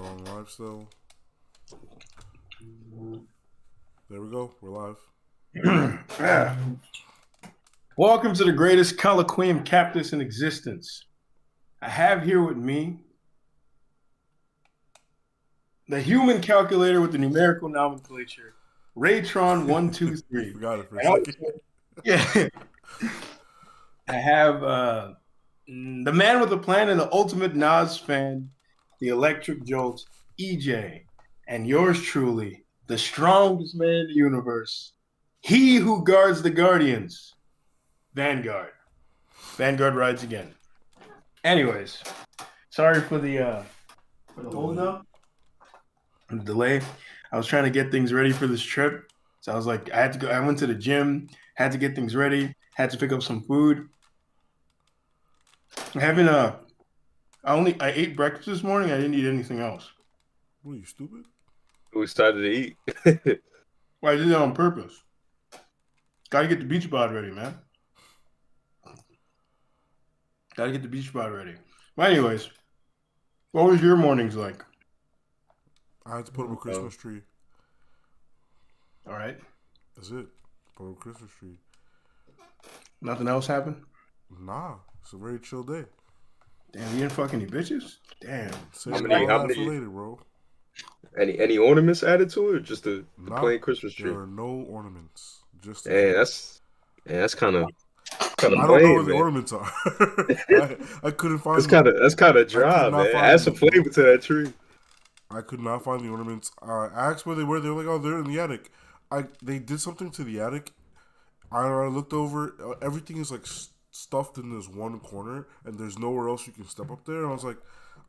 on live still. There we go. We're live. Yeah. Welcome to the greatest colloquium captus in existence. I have here with me the human calculator with the numerical nomenclature, Raytron123. Forgot it for a second. Yeah. I have the man with a plan and the ultimate Nas fan, the electric jolt, EJ, and yours truly, the strongest man in the universe, he who guards the guardians, Vanguard. Vanguard rides again. Anyways, sorry for the hold up, the delay. I was trying to get things ready for this trip, so I was like, I had to go. I went to the gym, had to get things ready, had to pick up some food. I ate breakfast this morning. I didn't eat anything else. What are you, stupid? We started to eat. Well, I did that on purpose. Got to get the beach bod ready, man. Got to get the beach bod ready. But anyways, what was your mornings like? I had to put up a Christmas tree. All right. That's it. Put up a Christmas tree. Nothing else happened? Nah, it's a very chill day. Damn, you didn't fuck any bitches? Damn. How many? For later, bro. Any ornaments added to it, or just the plain Christmas tree? There are no ornaments. Just that's kind of. I don't know where the ornaments are. I couldn't find. That's kind of dry, man. Add some flavor to that tree. I could not find the ornaments. I asked where they were. They were like, "Oh, they're in the attic." They did something to the attic. I looked over. Everything is like stuffed in this one corner, and there's nowhere else you can step up there. And I was like,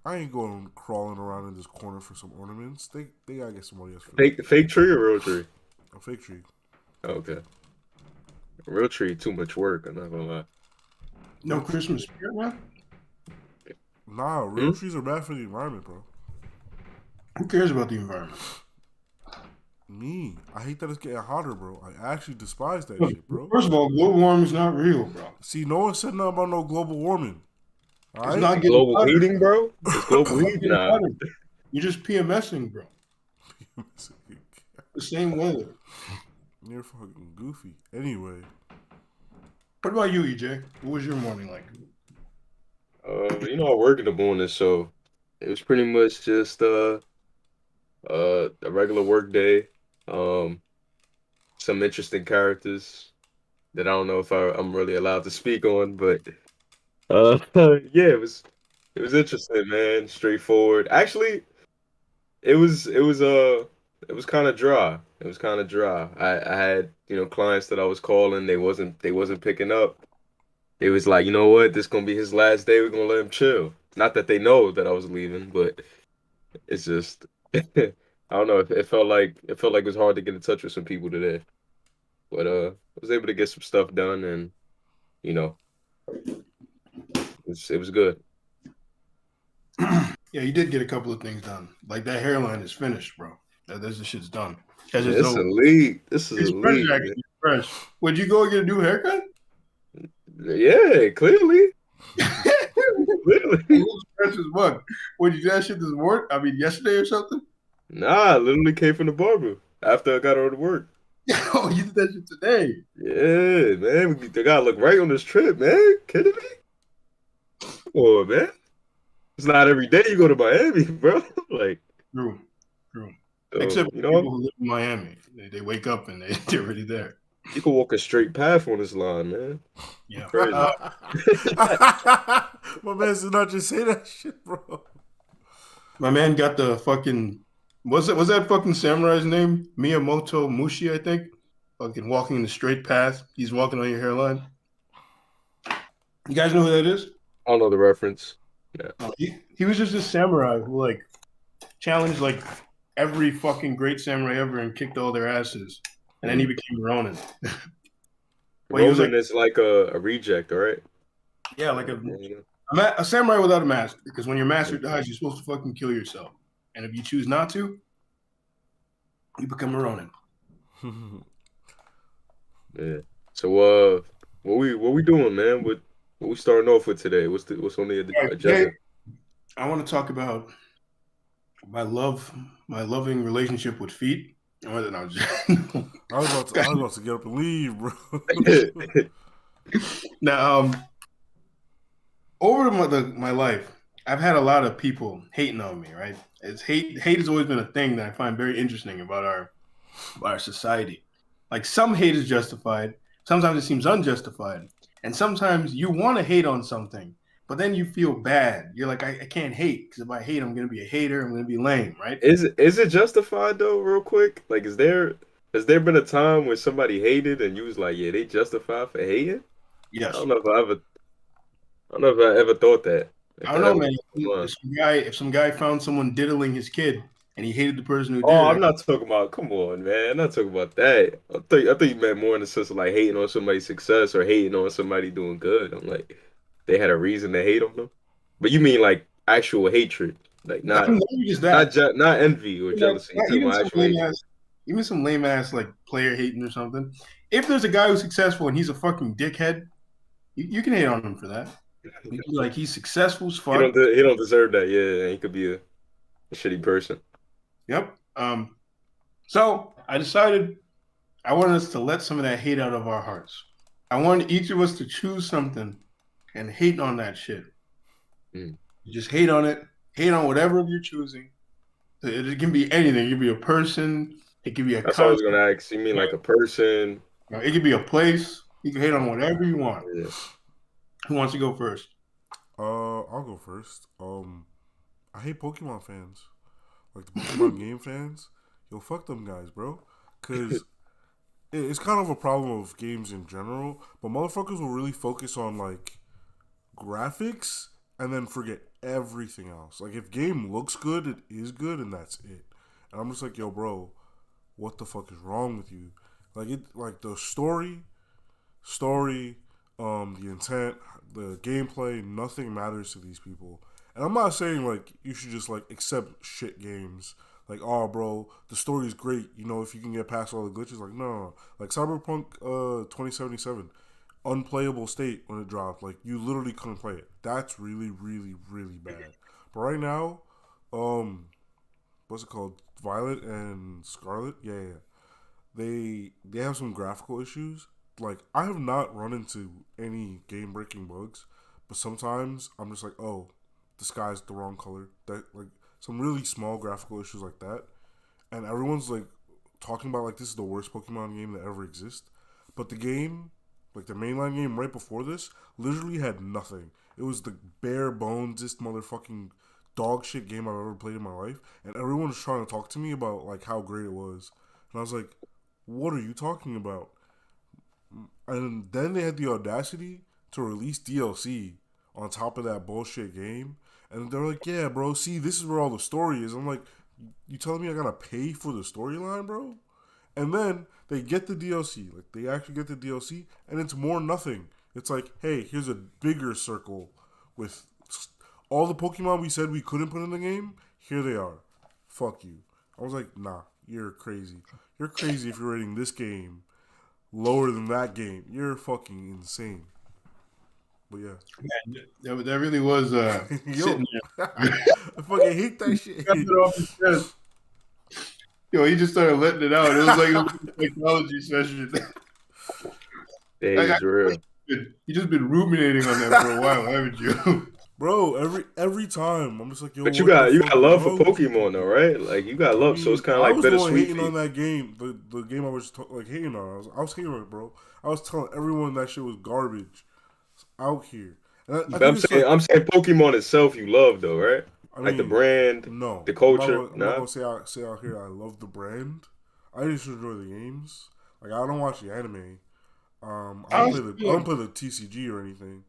I ain't going crawling around in this corner for some ornaments. They gotta get somebody else. Fake tree or real tree? A fake tree. Oh, okay. A real tree, too much work. I'm not gonna lie. No Christmas spirit, man? Nah, real trees are bad for the environment, bro. Who cares about the environment? Me. I hate that it's getting hotter, bro. I actually despise that shit, bro. First of all, global warming is not real, bro. See, no one said nothing about no global warming. All right? It's not global heating, bro. It's global heating. Nah. You're just PMSing, bro. The same weather. You're fucking goofy. Anyway. What about you, EJ? What was your morning like? I work in the morning, so it was pretty much just a regular work day. Some interesting characters that I don't know if I'm really allowed to speak on, but yeah, it was interesting, man. Straightforward. Actually, it was kind of dry. It was kind of dry. I had clients that I was calling. They wasn't picking up. It was like, you know what, this gonna be his last day. We're gonna let him chill. Not that they know that I was leaving, but it's just I don't know. It felt like it was hard to get in touch with some people today. But I was able to get some stuff done, and it was good. Yeah, you did get a couple of things done. Like that hairline is finished, bro. This shit's done. This is elite. This is elite. Fresh. Would you go get a new haircut? Yeah, clearly. Clearly. Fresh as fuck. Would you do that shit this morning? I mean, yesterday or something? Nah, I literally came from the barber after I got out of work. Oh, you did that shit today? Yeah, man. They gotta look right on this trip, man. Kidding me? Come on, man. It's not every day you go to Miami, bro. Like, true. So, except people who live in Miami, they wake up and they're already there. You can walk a straight path on this line, man. Yeah. Crazy. My man did not just say that shit, bro. My man got the fucking was that fucking samurai's name? Miyamoto Mushi, I think. Fucking walking in the straight path. He's walking on your hairline. You guys know who that is? I don't know the reference. Yeah. He was just a samurai who like challenged like every fucking great samurai ever and kicked all their asses. And then he became Ronin. Ronin is like a reject, right? Yeah, like a samurai without a master. Because when your master dies, you're supposed to fucking kill yourself. And if you choose not to, you become a Ronin. Yeah. So what we doing, man? What we starting off with today? What's on the agenda? Today, I want to talk about my loving relationship with feet. Or no, I was about to get up and leave, bro. now, over my life, I've had a lot of people hating on me. Right? It's hate has always been a thing that I find very interesting about our society. Like some hate is justified, sometimes it seems unjustified, and sometimes you want to hate on something, but then you feel bad. You're like, I can't hate because if I hate, I'm gonna be a hater. I'm gonna be lame, right? Is it justified though, real quick? Like, has there been a time where somebody hated and you was like, yeah, they justified for hating? I Yes. don't know if I don't know if I ever thought that. If I don't that know, ever man. crossed my mind. If some guy found someone diddling his kid and he hated the person who Oh, did I'm it, not talking about. Come on, man. I'm not talking about that. I thought you meant more in the sense of like hating on somebody's success or hating on somebody doing good. I'm like, they had a reason to hate on them. But you mean like actual hatred, like not even just that. not envy or jealousy. You Not talking even about some actual lame hatred? ass, even some lame ass like player hating or something. If there's a guy who's successful and he's a fucking dickhead, you can hate on him for that. You can be like, he's successful as fuck. He don't deserve that. Yeah, he could be a shitty person. Yep. So I decided I wanted us to let some of that hate out of our hearts. I wanted each of us to choose something and hate on that shit. Mm. You just hate on it, hate on whatever you're choosing. It can be anything. It could be a person. It could be a That's what I was concept. gonna ask. You mean like a person? It could be a place. You can hate on whatever you want. Yeah. Who wants to go first? I'll go first. I hate Pokemon fans, like the Pokemon game fans. Yo, fuck them guys, bro. Cause it's kind of a problem of games in general. But motherfuckers will really focus on like graphics and then forget everything else. Like if game looks good, it is good, and that's it. And I'm just like, yo, bro, what the fuck is wrong with you? Like the story, the intent, the gameplay, nothing matters to these people. And I'm not saying like you should just like accept shit games. Like, oh, bro, the story is great. You know, if you can get past all the glitches, like, no. Like Cyberpunk 2077, unplayable state when it dropped. Like, you literally couldn't play it. That's really, really, really bad. But right now, what's it called? Violet and Scarlet. Yeah. They have some graphical issues. Like I have not run into any game breaking bugs, but sometimes I'm just like, oh, the sky's the wrong color. That like some really small graphical issues like that, and everyone's like talking about like this is the worst Pokemon game that ever exists. But the game, like the mainline game right before this, literally had nothing. It was the bare bonesest motherfucking dog shit game I've ever played in my life, and everyone was trying to talk to me about like how great it was, and I was like, what are you talking about? And then they had the audacity to release DLC on top of that bullshit game. And they're like, yeah, bro, see, this is where all the story is. I'm like, you telling me I gotta pay for the storyline, bro? And then they get the DLC. Like, they actually get the DLC, and it's more nothing. It's like, hey, here's a bigger circle with all the Pokemon we said we couldn't put in the game. Here they are. Fuck you. I was like, nah, you're crazy. You're crazy if you're rating this game lower than that game. You're fucking insane. But yeah. That really was Yo, sitting I fucking hate that shit. there. Off his chest. Yo, he just started letting it out. It was like a technology session. The hate I, is real. you just been ruminating on that for a while, haven't you? Bro, every time I'm just like, yo, But what the you fuck got is love for wrong with you Pokemon though, people? right? Like you got I love, so it's mean, kind of I like was the one bittersweet hating for on you. that game. The game I was like hating on. I was hating on it, bro. I was telling everyone that shit was garbage. It's out here, and I But think it's like, I'm saying Pokemon itself you love though, right? I Like the mean, brand, no, the culture, I'm not nah. gonna say out here I love the brand. I just enjoy the games. Like I don't watch the anime. I honestly I feel don't like play the TCG or anything.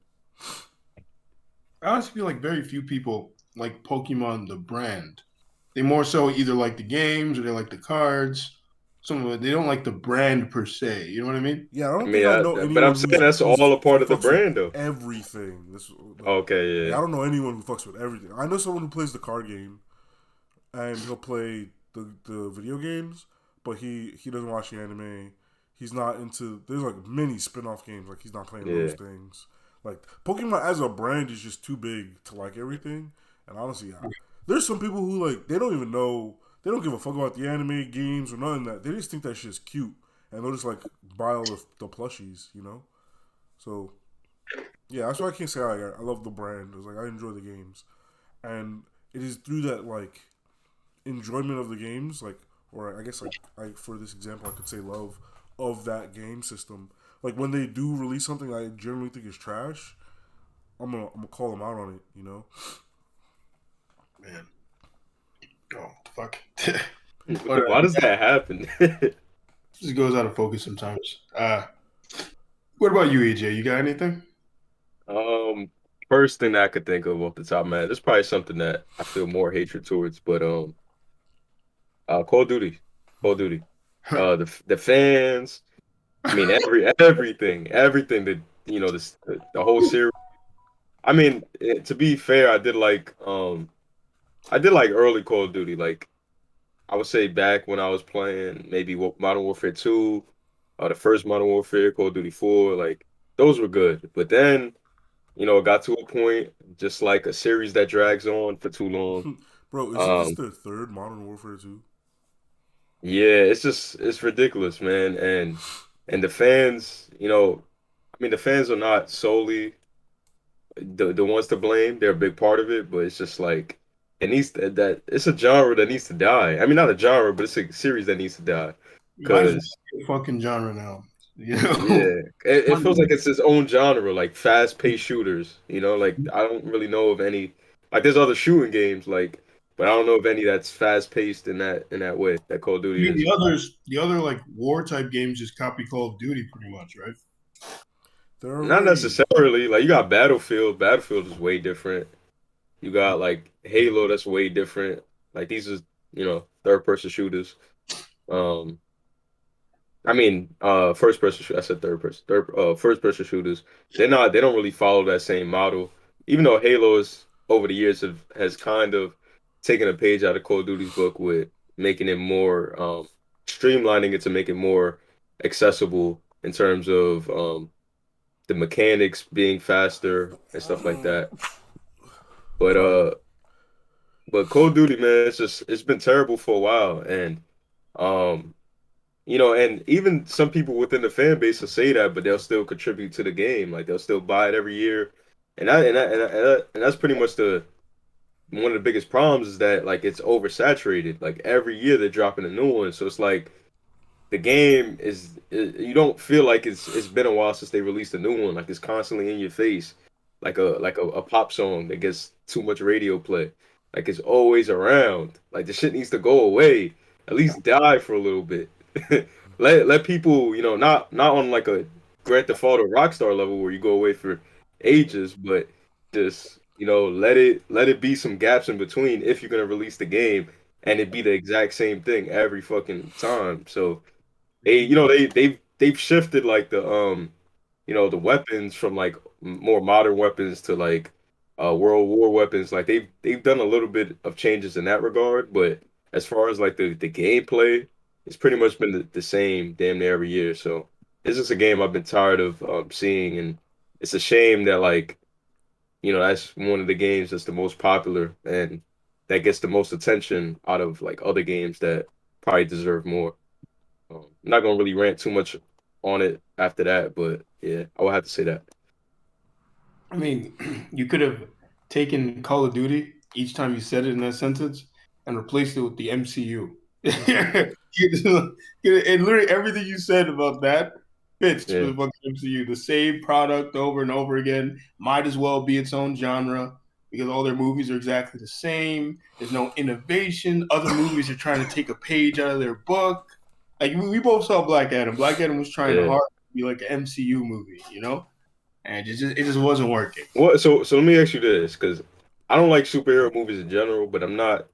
very few people like Pokemon the brand. They more so either like the games or they like the cards. Some of it they don't like the brand per se. You know what I mean? Yeah, I I don't think mean, I know but I'm anyone saying that's all a who part of the fucks with brand though. everything. This Okay, like yeah. I don't know anyone who fucks with everything. I know someone who plays the card game and he'll play the video games, but he doesn't watch the anime. He's not into. There's like many spin-off games. Like he's not playing those Yeah. things. Like Pokemon as a brand is just too big to like everything. And honestly, there's some people who like they don't even know, they don't give a fuck about the anime games or nothing that they just think that shit's cute and they'll just like buy all the plushies, you know. So yeah, that's why I can't say I love the brand. It's like I enjoy the games, and it is through that like enjoyment of the games, like or I guess like I for this example I could say love of that game system. Like when they do release something I generally think is trash, I'm gonna call them out on it, you know. Man. Oh fuck. But Why does that happen? just goes out of focus sometimes. What about you, EJ? You got anything? um, First thing that I could think of off the top of my head, there's probably something that I feel more hatred towards, but Call of Duty, Call of Duty, the fans. I mean, everything that this the whole series. I mean, to be fair, I did like early Call of Duty, like I would say back when I was playing maybe Modern Warfare 2, the first Modern Warfare, Call of Duty 4, like those were good. But then, it got to a point, just like a series that drags on for too long. Bro, isn't this Um, their third Modern Warfare 2? yeah, it's ridiculous, man. And the fans, I mean, the fans are not solely the ones to blame. They're a big part of it, but it's just like it needs that it's a genre that needs to die. I mean, not a genre, but it's a series that needs to die. You might as well Because be a fucking genre now. You know? yeah, it feels like it's its own genre, like fast-paced shooters. Like I don't really know of any. Like there's other shooting games, like, but I don't know of any that's fast-paced in that way that Call of I Duty mean, is. the other like war type games just copy Call of Duty pretty much, right? They're Not already necessarily. Like you got Battlefield. Battlefield is way different. You got like Halo, that's way different. Like these is third person shooters. Um, I mean first person. I said third person. First person shooters. They don't really follow that same model. Even though Halo is over the years has kind of taken a page out of Call of Duty's book with making it more streamlining it to make it more accessible in terms of the mechanics being faster and stuff like that. But sorry. Call of Duty, man, it's been terrible for a while, and um, and even some people within the fan base will say that, but they'll still contribute to the game, like they'll still buy it every year, and that's pretty much the one of the biggest problems is that like it's oversaturated. Like every year they're dropping a new one, so it's like the game you don't feel like it's been a while since they released a new one. Like it's constantly in your face, like a pop song that gets too much radio play. Like it's always around. Like the shit needs to go away. At least die for a little bit. Let people, not on like a Grand Theft Auto Rockstar level where you go away for ages, but just let it be some gaps in between if you're gonna release the game and it be the exact same thing every fucking time. So they've shifted like the weapons from like more modern weapons to like World War weapons. Like they've done a little bit of changes in that regard, but as far as like the gameplay, it's pretty much been the same damn near every year. So it's just a game I've been tired of seeing, and it's a shame that like that's one of the games that's the most popular and that gets the most attention out of like other games that probably deserve more. I'm not gonna really rant too much on it after that, but yeah, I would have to say that. I mean, you could have taken Call of Duty each time you said it in that sentence and replaced it with the MCU. And literally everything you said about that fits for Yeah, the fucking MCU. The same product over and over again. Might as well be its own genre because all their movies are exactly the same. There's no innovation. Other movies are trying to take a page out of their book. Like we both saw Black Adam. Black Adam was trying yeah. hard to be like an MCU movie, you know? And it just wasn't working. What? So let me ask you this, because I don't like superhero movies in general, but I'm not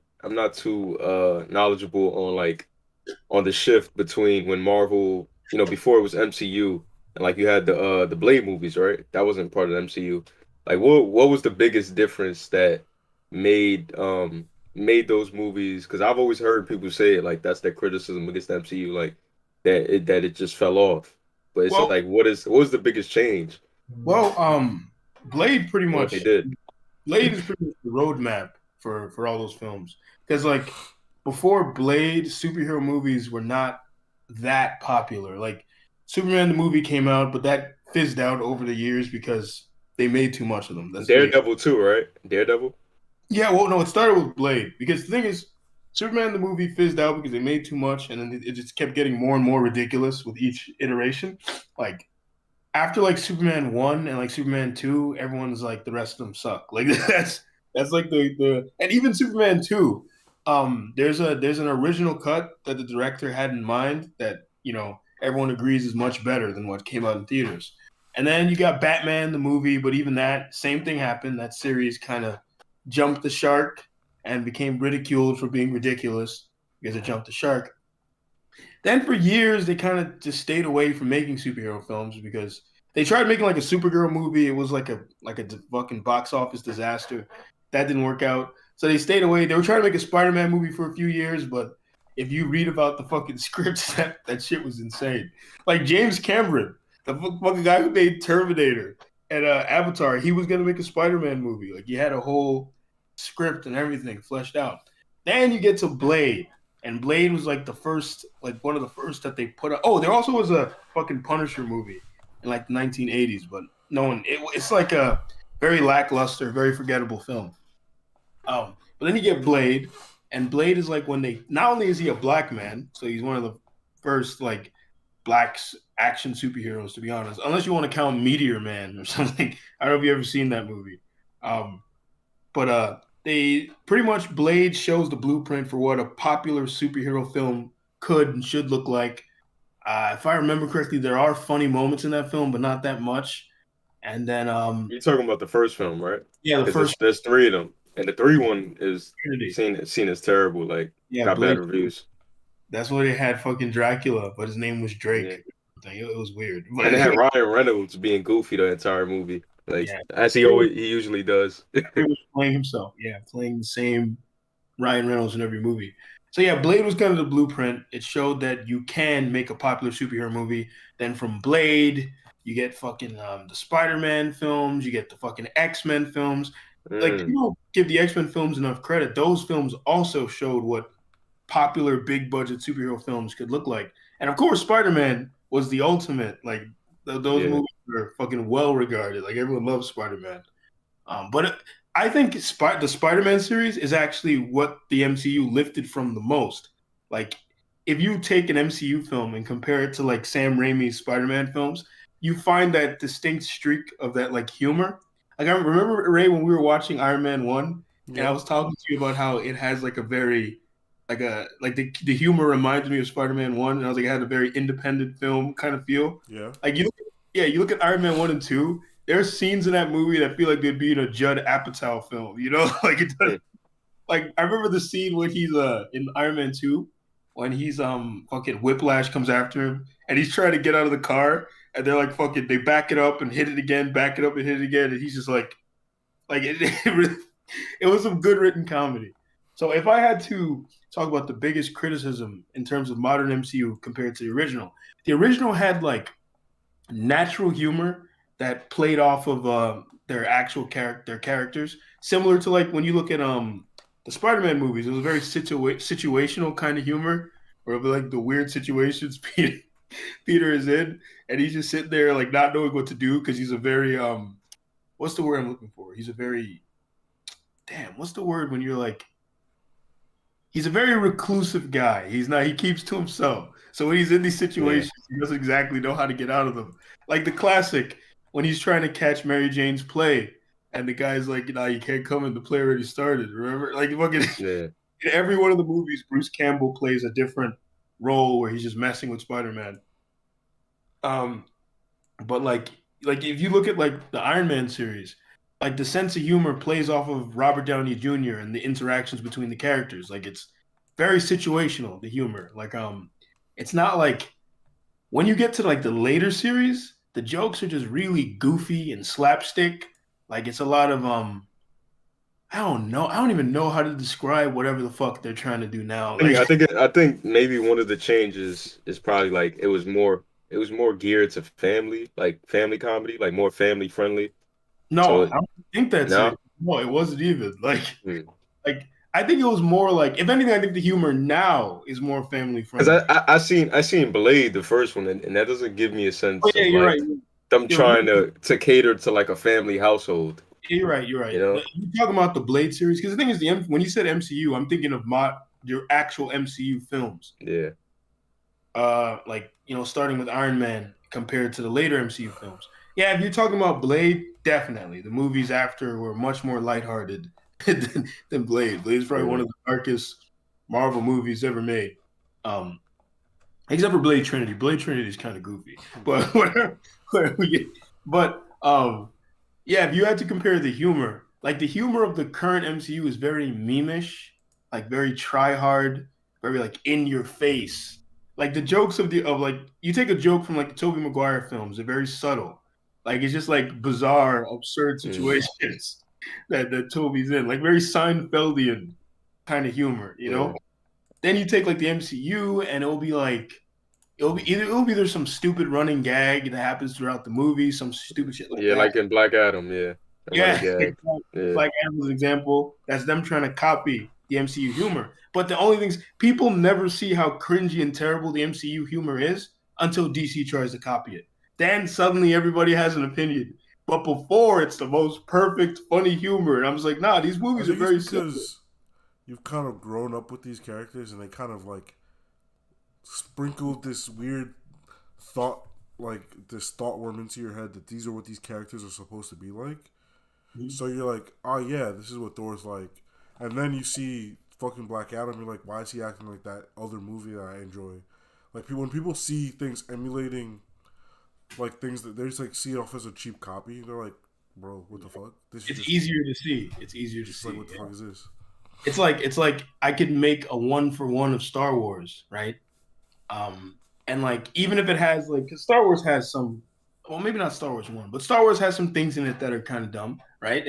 too knowledgeable on like on the shift between when Marvel, before it was MCU, and like you had the Blade movies, right? That wasn't part of the MCU. Like what was the biggest difference that made made those movies? Because I've always heard people say it, like that's their criticism against the MCU, like that it just fell off. But it's Well, like what was the biggest change well, Blade pretty in what they much did? Blade is pretty much the roadmap for all those films. Because like before Blade, superhero movies were not that popular. Like Superman the movie came out, but that fizzed out over the years because they made too much of them. That's what they. Daredevil too, right? Daredevil. Yeah, well, no, it started with Blade because the thing is, Superman the movie fizzed out because they made too much, and then it just kept getting more and more ridiculous with each iteration. Like after like Superman 1 and like Superman 2, everyone's like the rest of them suck. Like that's like the and even Superman 2, there's an original cut that the director had in mind that, everyone agrees is much better than what came out in theaters. And then you got Batman the movie, but even that same thing happened. That series kind of jumped the shark and became ridiculed for being ridiculous because it jumped the shark. Then for years they kind of just stayed away from making superhero films because they tried making like a Supergirl movie. It was like a fucking box office disaster. That didn't work out. So they stayed away. They were trying to make a Spider-Man movie for a few years, but if you read about the fucking scripts, that shit was insane. Like James Cameron, the fucking guy who made Terminator and Avatar, he was gonna make a Spider-Man movie. Like he had a whole script and everything fleshed out. Then you get to Blade, and Blade was like the first, like one of the first that they put out. Oh, there also was a fucking Punisher movie in like the 1980s, but no one. It's like a very lackluster, very forgettable film. But then you get Blade, and Blade is like when they not only is he a black man, so he's one of the first like black action superheroes, to be honest, unless you want to count Meteor Man or something. I don't know if you ever seen that movie. But they pretty much Blade shows the blueprint for what a popular superhero film could and should look like. If I remember correctly, there are funny moments in that film, but not that much. And then, You're talking about the first film, right? yeah, the Because first there's three of them, and the three one is Trinity. seen as terrible. Like Yeah, got Blade. bad reviews. That's why they had fucking Dracula, but his name was Yeah, Drake. It was weird. and they had Ryan Reynolds being goofy the entire movie, like Yeah, as he usually does. he was playing himself. Yeah, playing the same Ryan Reynolds in every movie. So yeah, Blade was kind of the blueprint. It showed that you can make a popular superhero movie. Then from Blade, you get fucking the Spider-Man films, you get the fucking X-Men films. Like Mm, you don't give the X-Men films enough credit. Those films also showed what popular big budget superhero films could look like. And of course, Spider-Man was the ultimate. Like those yeah, movies are fucking well regarded. Like everyone loves Spider-Man. But I think the Spider-Man series is actually what the MCU lifted from the most. Like, if you take an MCU film and compare it to like Sam Raimi's Spider-Man films, you find that distinct streak of that like humor. Like I remember Ray when we were watching Iron Man 1, and I Yeah, was talking to you about how it has like a very like the humor reminds me of Spider-Man 1, and I was like it had a very independent film kind of feel. yeah. Like you look at Iron Man 1 and 2, there's scenes in that movie that feel like they'd be in a Judd Apatow film, like it does. mm, Like I remember the scene when he's in Iron Man 2 when he's fucking Whiplash comes after him and he's trying to get out of the car and they're like fucking they back it up and hit it again, back it up and hit it again, and he's just like it was some good written comedy. So if I had to talk about the biggest criticism in terms of modern MCU compared to the original had like natural humor that played off of their actual their characters, similar to like when you look at the Spider-Man movies. It was very situational kind of humor, where it'll be like the weird situations Peter is in, and he's just sitting there like not knowing what to do because he's a very what's the word I'm looking for? He's a very damn. What's the word when you're like he's a very reclusive guy. He keeps to himself. So when he's in these yeah, situations, he doesn't exactly know how to get out of them. Like the classic when he's trying to catch Mary Jane's play, and the guy's like, you can't come in. The play already started. Remember? Like fucking yeah. in every one of the movies, Bruce Campbell plays a different role where he's just messing with Spider-Man. Um, but like if you look at like the Iron Man series, like the sense of humor plays off of Robert Downey Jr. and the interactions between the characters. Like it's very situational, the humor. Like it's not like when you get to like the later series, the jokes are just really goofy and slapstick. Like it's a lot of I don't know. I don't even know how to describe whatever the fuck they're trying to do now. Like I think maybe one of the changes is probably like it was more geared to family, like family comedy, like more family friendly. no, So I don't think that's it. now, No, it wasn't even like hmm. Like I think it was more like, if anything, I think the humor now is more family Because friendly. I seen Blade, the first one, and that doesn't give me a Oh sense yeah, of you're right. like them You're trying to cater to like a family household. You're right. You're You right. know? You're talking about the Blade series, because the thing is, when you said MCU, I'm thinking of your actual MCU films. Yeah. Like starting with Iron Man compared to the later MCU films. Yeah, if you're talking about Blade, definitely the movies after were much more lighthearted than Blade. Blade is probably one Mhm. of the darkest Marvel movies ever made. Um, except for Blade Trinity. Blade Trinity is kind of goofy, but whatever we get. But yeah, if you had to compare the humor, like the humor of the current MCU is very memeish, like very try hard, very like in your face. Like the jokes of like, you take a joke from like the Tobey Maguire films, they're very subtle. Like it's just like bizarre, absurd Mm. situations that Toby's in, like very Seinfeldian kind of humor, you Yeah. know? Then you take like the MCU and it'll be like, it'll be there's some stupid running gag that happens throughout the movie, some stupid shit like Yeah, that. like in Black Adam, yeah. A running Yeah, gag. Yeah. Black Adam's example. That's them trying to copy the MCU humor. But the only things, people never see how cringy and terrible the MCU humor is until DC tries to copy it. Then suddenly everybody has an opinion. But before, it's the most perfect, funny humor. And I'm just like, nah, these I movies are think it's very simple. because you've kind of grown up with these characters, and they kind of like sprinkled this weird thought, like this thought worm into your head that these are what these characters are supposed to be like. So you're like, oh yeah, this is what Thor's like, and then you see fucking Black Adam, you're like, why is he acting like that other movie that I enjoy? Like when people see things emulating like things that they just like see it off as a cheap copy, they're like, bro, what the fuck? This is It's just easier to see. It's easier to it's like see. what the Yeah. fuck is this? It's like I could make a 1-for-1 of Star Wars, right? And like even if it has like, 'cause Star Wars has some, well, maybe not Star Wars 1, but Star Wars has some things in it that are kind of dumb, right?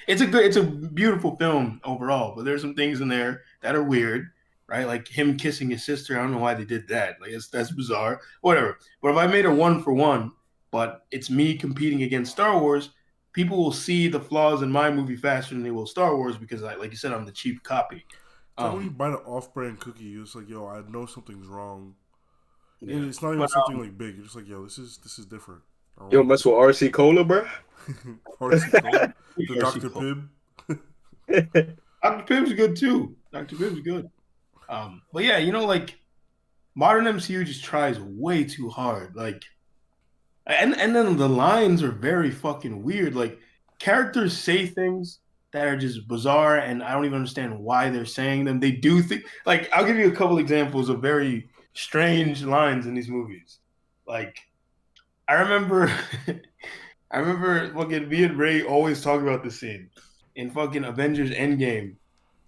It's a beautiful film overall, but there's some things in there that are weird, right? Like him kissing his sister. I don't know why they did that. Like that's bizarre. Whatever. But if I made a 1-for-1, but it's me competing against Star Wars, people will see the flaws in my movie faster than they will Star Wars, because like you said, I'm the cheap copy. It's like when you Um, buy an off-brand cookie, you're just like, yo, I know something's wrong. And yeah. it's not even But something like big. You're just like, yo, this is different. I don't You don't like mess with RC Cola, bro? this. RC Cola, the RC Dr. Pibb. Dr. Pibb's good too. Dr. Pibb's good. But yeah, like modern MCU just tries way too hard. Like, and then the lines are very fucking weird. Like, characters say things that are just bizarre, and I don't even understand why they're saying them. They do think, like, I'll give you a couple examples of very strange lines in these movies. Like, I remember, I remember fucking me and Ray always talk about this scene in fucking Avengers Endgame.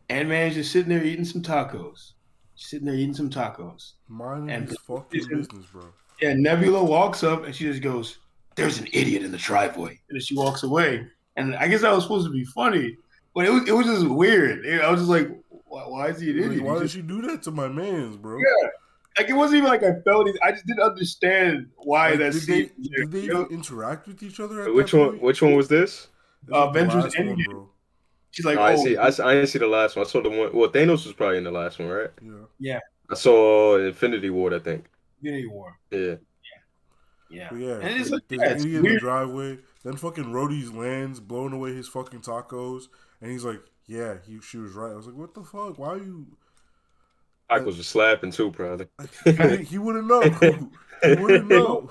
Ant-Man's just sitting there eating some tacos. Sitting there eating some tacos. Minding And his fucking business, bro. yeah, Nebula walks up and she just goes, "There's an idiot in the driveway." And then she walks away. And I guess that was supposed to be funny, but it was just weird. I was just like, why is he an Like, idiot? why He did just, she do that to my man's, bro? yeah. Like it wasn't even like I felt it. I just didn't understand why Like, that scene was did they there. even interact with each other at that Which one? point? Which one was this? It was like the Avengers last one, Endgame. bro. She's like, No, I "Oh, see. I didn't see the last one. I saw the one. Well, Thanos was probably in the last one, right? Yeah. yeah, I saw Infinity War, I think. Infinity War." Yeah. Yeah, But yeah, and it's like, there's yeah, an it's idiot in the weird. driveway. Then fucking Rhodey's lands, blowing away his fucking tacos. And he's like, yeah, she was right. I was like, what the fuck? Why are you... Tacos was slapping too, probably. He wouldn't know. He wouldn't know.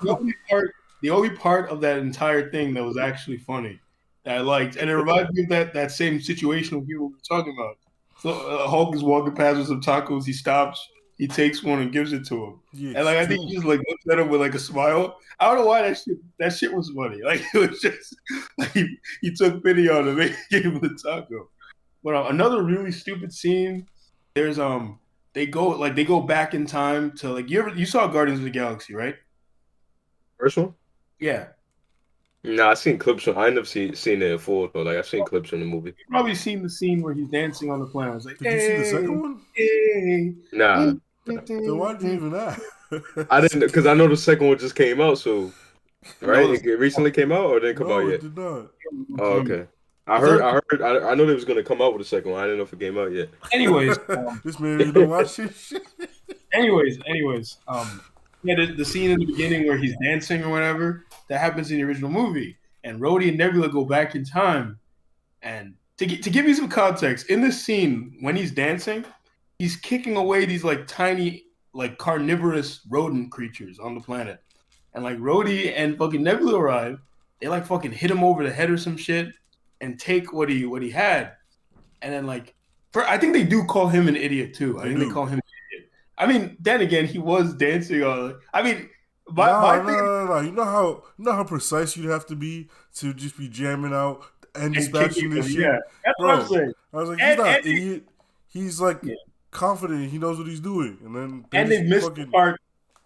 The only part of that entire thing that was actually funny that I liked, and it reminds me of that same situational humor we were talking about. So Hulk is walking past with some tacos. He stops. He takes one and gives it to him. Yeah, And like I think he just like looks at him with like a smile. I don't know why that shit was funny. Like it was just like he took pity on him and gave him the taco. But another really stupid scene. There's they go back in time to like you saw Guardians of the Galaxy, right? First one? Yeah. Nah, I seen clips from. I never seen it in full though. Like I've seen clips from the movie. You've probably seen the scene where he's dancing on the planet. It's like, Did you see the second one? hey, Nah, Then why'd you even ask? I didn't because I know the second one just came out. So right, No, it recently came out or didn't come out No, it yet. did not. Oh, okay. I The third. heard. I know they was gonna come out with a second one. I didn't know if it came out yet. Anyways, This man really don't watch this shit. yeah, the scene in the beginning where he's dancing or whatever that happens in the original movie, and Rhodey and Nebula go back in time, and to give you some context, in this scene when he's dancing, he's kicking away these like tiny like carnivorous rodent creatures on the planet, and like Rhodey and fucking Nebula arrive, they like fucking hit him over the head or some shit, and take what he had, and then like I think they do call him an idiot too. I think they call him. I mean, then again, he was dancing on. I mean, my thing. No. You know how precise you'd have to be to just be jamming out and dispatching this shit. Yeah, that's bro. what I'm saying. I was like, he's not an idiot. He's like confident. He knows what he's doing. And then they missed the part.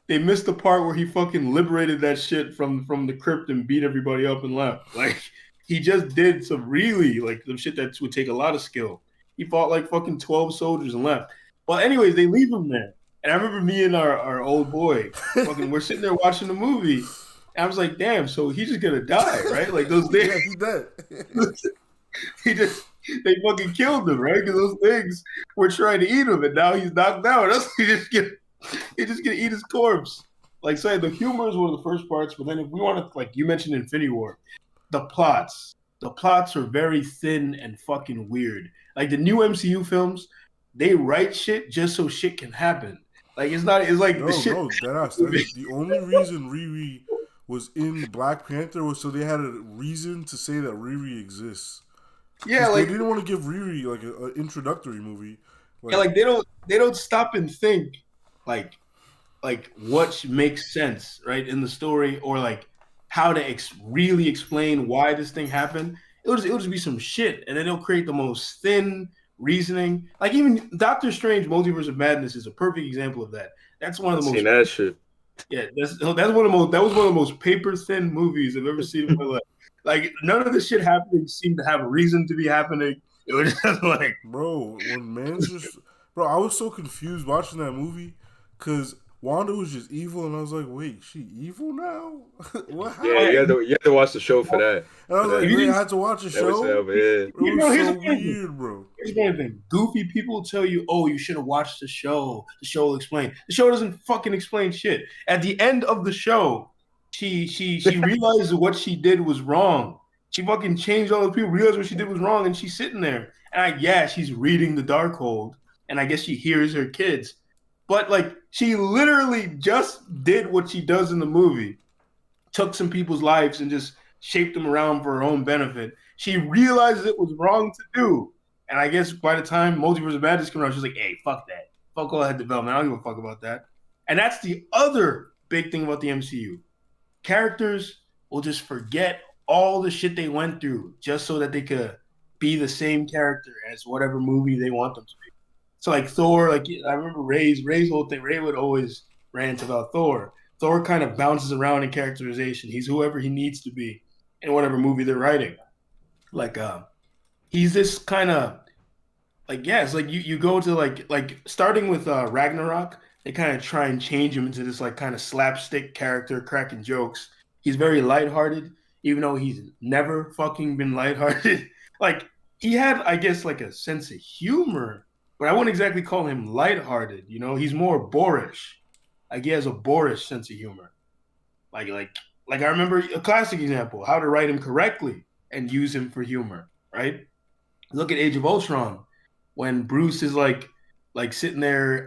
They missed the part where he fucking liberated that shit from the crypt and beat everybody up and left. Like he just did some really like some shit that would take a lot of skill. He fought like fucking 12 soldiers and left. Well, anyways, they leave him there. And I remember me and our old boy, fucking, we're sitting there watching the movie, and I was like, "Damn, so he's just gonna die, right? Like those things, yeah, he's dead. they fucking killed him, right? Because those things were trying to eat him, and now he's knocked out. He just gonna eat his corpse. Like, say, the humor is one of the first parts, but then if we want to, like you mentioned, Infinity War, the plots are very thin and fucking weird. Like the new MCU films, they write shit just so shit can happen. Like it's like no, the shit. No, the only reason Riri was in Black Panther was so they had a reason to say that Riri exists. Yeah, like they didn't want to give Riri like an introductory movie. Like, yeah, like they don't stop and think like what makes sense, right, in the story, or like how to really explain why this thing happened. It'll just be some shit, and then they'll create the most thin reasoning. Like even Doctor Strange Multiverse of Madness is a perfect example of that. That's one of the most seen that shit. Yeah, that was one of the most paper thin movies I've ever seen in my life. Like none of the shit happening seemed to have a reason to be happening. It was just like, bro, I was so confused watching that movie because Wanda was just evil, and I was like, wait, she evil now? What happened? Yeah, you had to watch the show for that. And I was like, I had to watch a show? It was so weird, bro. Here's the thing. Goofy people tell you, oh, you should have watched the show. The show will explain. The show doesn't fucking explain shit. At the end of the show, she realizes what she did was wrong. She fucking changed all the people, realized what she did was wrong, and she's sitting there. And she's reading the Darkhold, and I guess she hears her kids. But like she literally just did what she does in the movie, took some people's lives and just shaped them around for her own benefit. She realizes it was wrong to do. And I guess by the time Multiverse of Madness came around, she's like, hey, fuck that. Fuck all that development. I don't give a fuck about that. And that's the other big thing about the MCU. Characters will just forget all the shit they went through just so that they could be the same character as whatever movie they want them to be. So like Thor, like I remember Ray's whole thing. Ray would always rant about Thor. Thor kind of bounces around in characterization. He's whoever he needs to be in whatever movie they're writing. Like he's this kind of like it's like you go to like starting with Ragnarok, they kind of try and change him into this like kind of slapstick character, cracking jokes. He's very lighthearted, even though he's never fucking been lighthearted. Like he had, I guess, like a sense of humor. But I wouldn't exactly call him lighthearted. You know, he's more boorish. Like he has a boorish sense of humor. Like I remember a classic example: how to write him correctly and use him for humor. Right? Look at Age of Ultron, when Bruce is like sitting there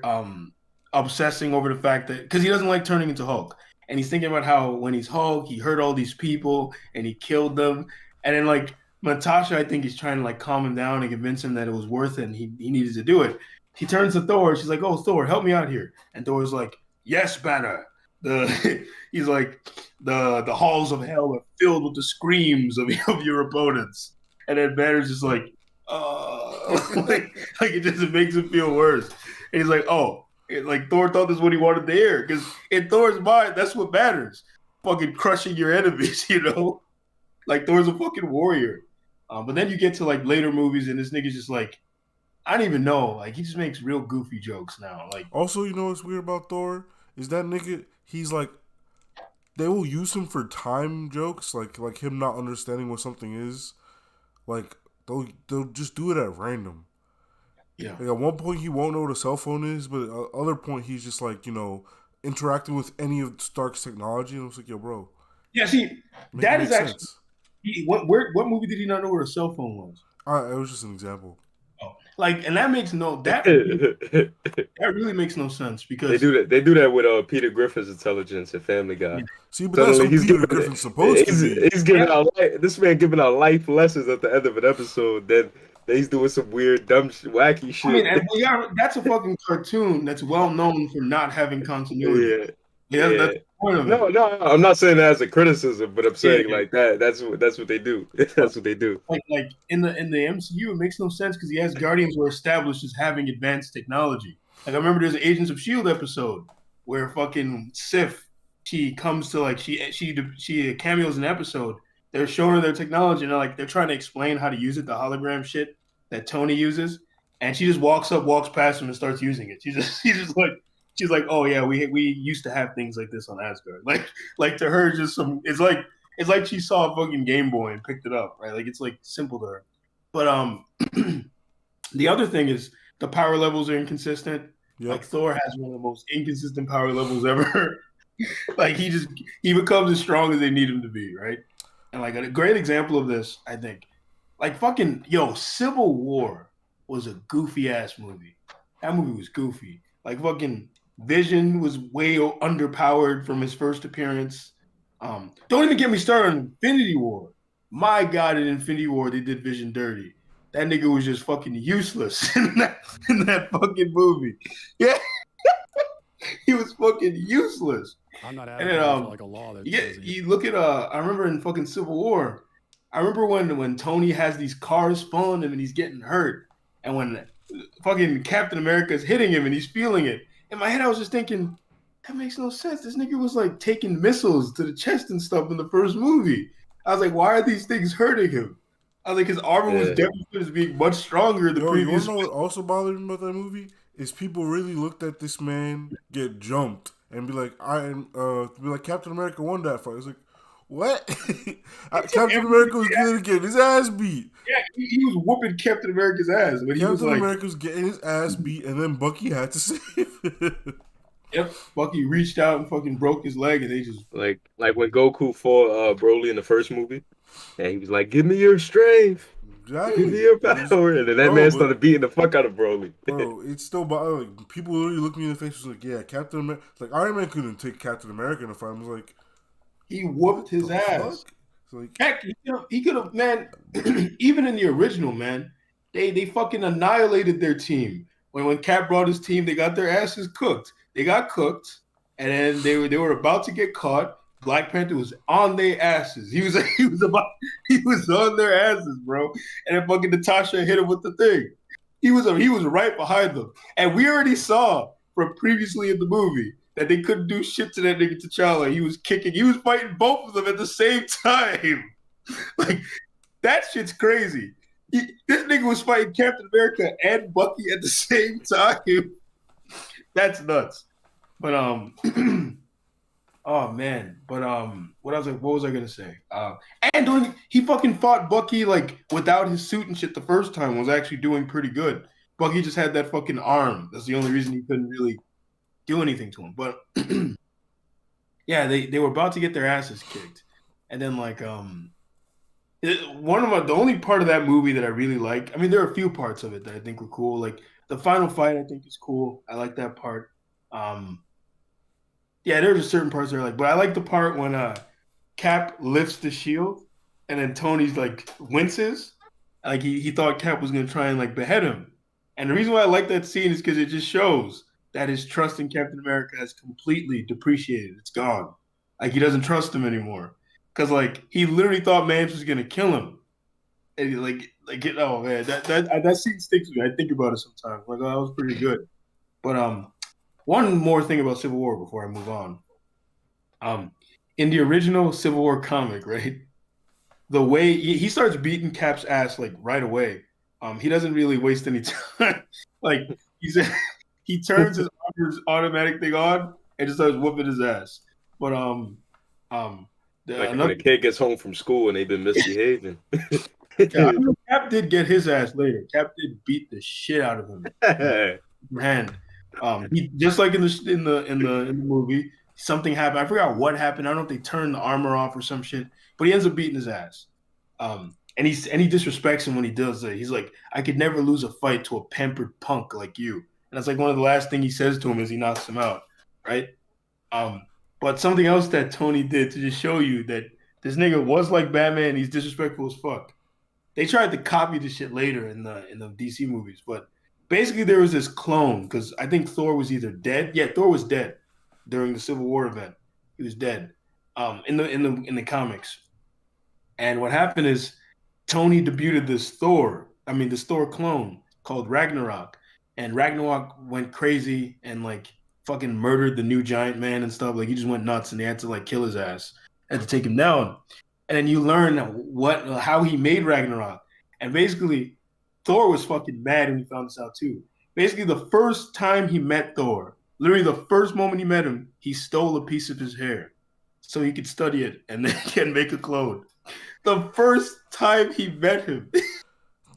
obsessing over the fact that because he doesn't like turning into Hulk, and he's thinking about how when he's Hulk, he hurt all these people and he killed them, and then like. Natasha, I think, is trying to like calm him down and convince him that it was worth it and he needed to do it. He turns to Thor. She's like, "Oh, Thor, help me out here." And Thor's like, "Yes, Banner." He's like, the halls of hell are filled with the screams of your opponents. And then Banner's just like, like it just makes him feel worse. And he's like, "Oh, like Thor thought this is what he wanted to hear." Because in Thor's mind, that's what matters. Fucking crushing your enemies, you know? Like Thor's a fucking warrior. But then you get to like later movies, and this nigga's just like, I don't even know. Like he just makes real goofy jokes now. Like also, you know what's weird about Thor is that nigga. He's like, they will use him for time jokes, like him not understanding what something is. Like they'll just do it at random. Yeah. Like at one point he won't know what a cell phone is, but at other point he's just like interacting with any of Stark's technology, and I was like, yo, bro, Yeah. See, make it that make is actually sense. what movie did he not know where a cell phone was? It was just an example. Oh, like, and that makes no that that really makes no sense They because do that. They do that with Peter Griffin's intelligence and Family Guy. yeah, See, but that's Suddenly what he's Peter giving Griffin's supposed to be. he's giving out this man giving out life lessons at the end of an episode. Then he's doing some weird, dumb, wacky I mean, shit. and that's a fucking cartoon that's well known for not having continuity. Yeah, Yeah, that's yeah. the point of it. No, I'm not saying that as a criticism, but I'm Yeah, saying yeah. like that. That's what they do. That's what they do. Like in the MCU, it makes no sense because the Asgardians were established as having advanced technology. Like I remember there's an Agents of Shield episode where fucking Sif, she comes to like she cameos an episode. They're showing her their technology and they're trying to explain how to use it, the hologram shit that Tony uses, and she just walks past him and starts using it. She's like, oh yeah, we used to have things like this on Asgard. Like to her, just some. It's like she saw a fucking Game Boy and picked it up, right? Like it's like simple to her. But the other thing is the power levels are inconsistent. Yep. Like Thor has one of the most inconsistent power levels ever. Like he becomes as strong as they need him to be, right? And like a great example of this, I think, like fucking Civil War was a goofy ass movie. That movie was goofy. Like fucking Vision was way underpowered from his first appearance. Don't even get me started on Infinity War. My God, in Infinity War, they did Vision dirty. That nigga was just fucking useless in that fucking movie. Yeah, he was fucking useless. I'm not And advocating for like a law that says you look at I remember in fucking Civil War, I remember when Tony has these cars following him and he's getting hurt, and when fucking Captain America is hitting him and he's feeling it. In my head, I was just thinking, that makes no sense. This nigga was like taking missiles to the chest and stuff in the first movie. I was like, why are these things hurting him? I was like, his armor was demonstrated as being much stronger in the previous. You wanna know what also bothered me about that movie? Is people really looked at this man get jumped and be like, Captain America won that fight. It's like, what? Captain America was getting his ass beat. Yeah, he was whooping Captain America's ass. But Captain America was getting his ass beat, and then Bucky had to save him. Yep, Bucky reached out and fucking broke his leg, and they just like when Goku fought Broly in the first movie, and he was like, "Give me your strength, exactly. Give me your power," and then that man started beating the fuck out of Broly. Bro, it's still like people literally look me in the face. Was like, "Yeah, Captain America." Like Iron Man couldn't take Captain America in a fight. I was like, he whooped his ass. Like, heck, he could have, man. Even in the original, man, they fucking annihilated their team. When Cap brought his team, they got their asses cooked. They got cooked, and then they were about to get caught. Black Panther was on their asses. He was on their asses, bro. And then fucking Natasha hit him with the thing. He was right behind them. And we already saw from previously in the movie that they couldn't do shit to that nigga T'Challa. He was fighting both of them at the same time. Like, that shit's crazy. This nigga was fighting Captain America and Bucky at the same time. That's nuts. But oh man. But what was I gonna say? And he fucking fought Bucky like without his suit and shit the first time, was actually doing pretty good. Bucky just had that fucking arm. That's the only reason he couldn't really do anything to him. But yeah, they were about to get their asses kicked. And then like the only part of that movie that I really like, I mean, there are a few parts of it that I think were cool. Like the final fight, I think is cool. I like that part. Yeah, there's just certain parts that are like, but I like the part when Cap lifts the shield and then Tony's like winces. Like he thought Cap was gonna try and like behead him. And the reason why I like that scene is because it just shows that his trust in Captain America has completely depreciated. It's gone. Like he doesn't trust him anymore. Cause like he literally thought Mans was gonna kill him. And he, oh man, that scene sticks with me. I think about it sometimes. Like, oh, that was pretty good. But one more thing about Civil War before I move on. In the original Civil War comic, right? The way he starts beating Cap's ass like right away. He doesn't really waste any time. Like he turns his automatic thing on and just starts whooping his ass. But when a kid gets home from school and they've been misbehaving. Yeah, I know Cap did get his ass later. Cap did beat the shit out of him. Hand. He just like in the movie, something happened. I forgot what happened. I don't know if they turned the armor off or some shit, but he ends up beating his ass. And he disrespects him when he does it. He's like, I could never lose a fight to a pampered punk like you. And that's like one of the last things he says to him as he knocks him out, right? But something else that Tony did to just show you that this nigga was like Batman, he's disrespectful as fuck. They tried to copy this shit later in the DC movies, but basically there was this clone because I think Thor was either dead. Yeah, Thor was dead during the Civil War event. He was dead in the comics. And what happened is Tony debuted this Thor clone called Ragnarok, and Ragnarok went crazy and like fucking murdered the new giant man and stuff. Like he just went nuts, and they had to like kill his ass, had to take him down. And then you learn how he made Ragnarok, and basically Thor was fucking mad when he found this out too. Basically, the first time he met Thor, literally the first moment he met him, he stole a piece of his hair so he could study it and then can make a clone. The first time he met him.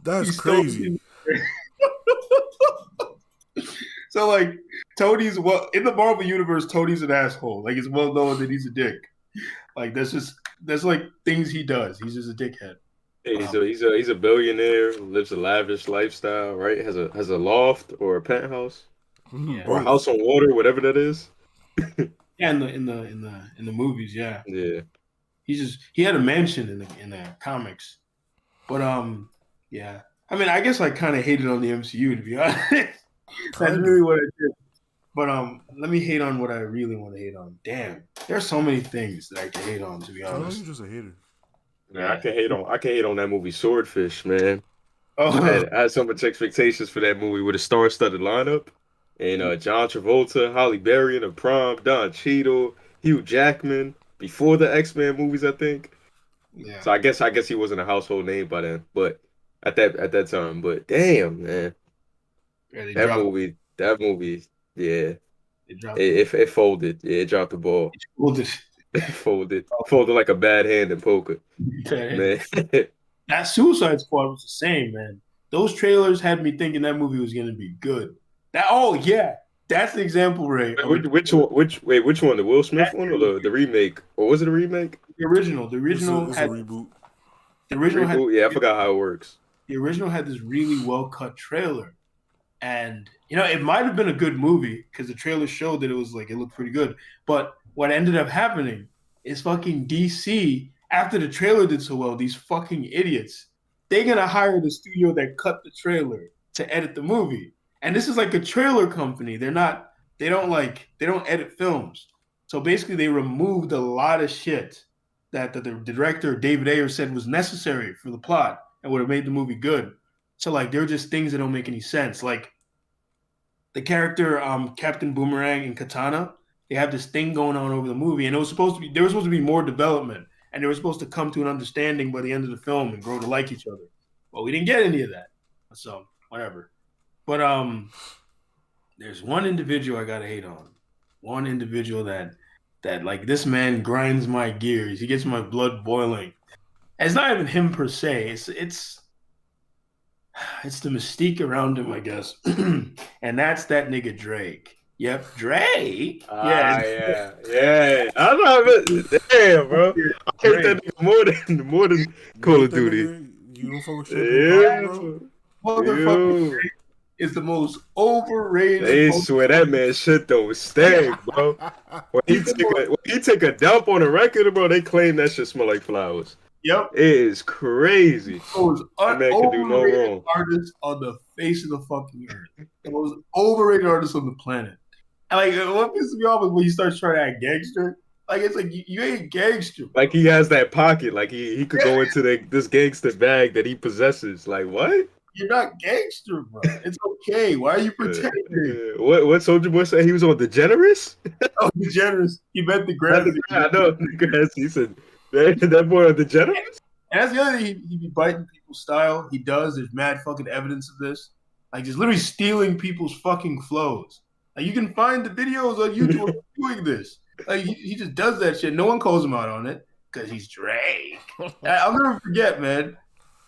That's crazy. So like Tony's in the Marvel universe, Tony's an asshole. Like it's well known that he's a dick. Like that's like things he does. He's just a dickhead. Hey, he's a billionaire, lives a lavish lifestyle, right? Has a loft or a penthouse. Yeah. Or a house on water, whatever that is. Yeah, in the movies, yeah. Yeah. He had a mansion in the comics. But yeah. I mean, I guess I kind of hated on the MCU to be honest. That's really what I did. But let me hate on what I really want to hate on. Damn, there's so many things that I can hate on to be honest. You're just a hater. Man, I can hate on that movie Swordfish, man. Oh, I had so much expectations for that movie with a star-studded lineup. And John Travolta, Halle Berry in the prom, Don Cheadle, Hugh Jackman, before the X-Men movies, I think. yeah. So I guess he wasn't a household name by then, but at that time. But damn, man. Yeah, that movie, yeah. It folded. Yeah, it dropped the ball. It folded like a bad hand in poker. Man. That Suicide Squad was the same, man. Those trailers had me thinking that movie was going to be good. That's the example, Ray. Which one? The Will Smith one or the remake? Or was it a remake? The original. The original it's had a reboot. The original reboot? Yeah, I forgot how it works. The original had this really well cut trailer, and it might have been a good movie because the trailer showed that it looked pretty good. But what ended up happening is fucking DC, after the trailer did so well, these fucking idiots, they're gonna hire the studio that cut the trailer to edit the movie. And this is like a trailer company. They don't edit films. So basically they removed a lot of shit that the director David Ayer said was necessary for the plot and would have made the movie good. So like they're just things that don't make any sense. Like the character Captain Boomerang and Katana, they have this thing going on over the movie, and there was supposed to be more development, and they were supposed to come to an understanding by the end of the film and grow to like each other. Well, we didn't get any of that. So whatever. But there's one individual I gotta hate on. One individual that like this man grinds my gears. He gets my blood boiling. And it's not even him per se. It's the mystique around him, I guess. And that's that nigga Drake. Yep, Drake. Yeah. I love it. Damn, bro. I hate that nigga more than Call of Duty. You don't fuck with shit, bro? Motherfucker Drake is the most overrated. They swear that man shit don't stink, bro. When he take a dump on a record, bro, they claim that shit smell like flowers. Yep. It is crazy. That man can do no wrong. Artist on the face of the fucking earth. The most overrated artist on the planet. And like what pisses me off is when he starts trying to act gangster. Like it's like you ain't gangster. Like he has that pocket. Like he could go into this gangster bag that he possesses. Like what? You're not gangster, bro. It's okay. Why are you pretending? What Soulja Boy said? He was on DeGeneres? Oh, DeGeneres. He meant the gravity. I know. He said that boy on DeGeneres? And that's the other thing. He be biting people's style. He does. There's mad fucking evidence of this. Like just literally stealing people's fucking flows. Like you can find the videos on YouTube doing this. Like he just does that shit. No one calls him out on it because he's Drake. I'll never forget, man.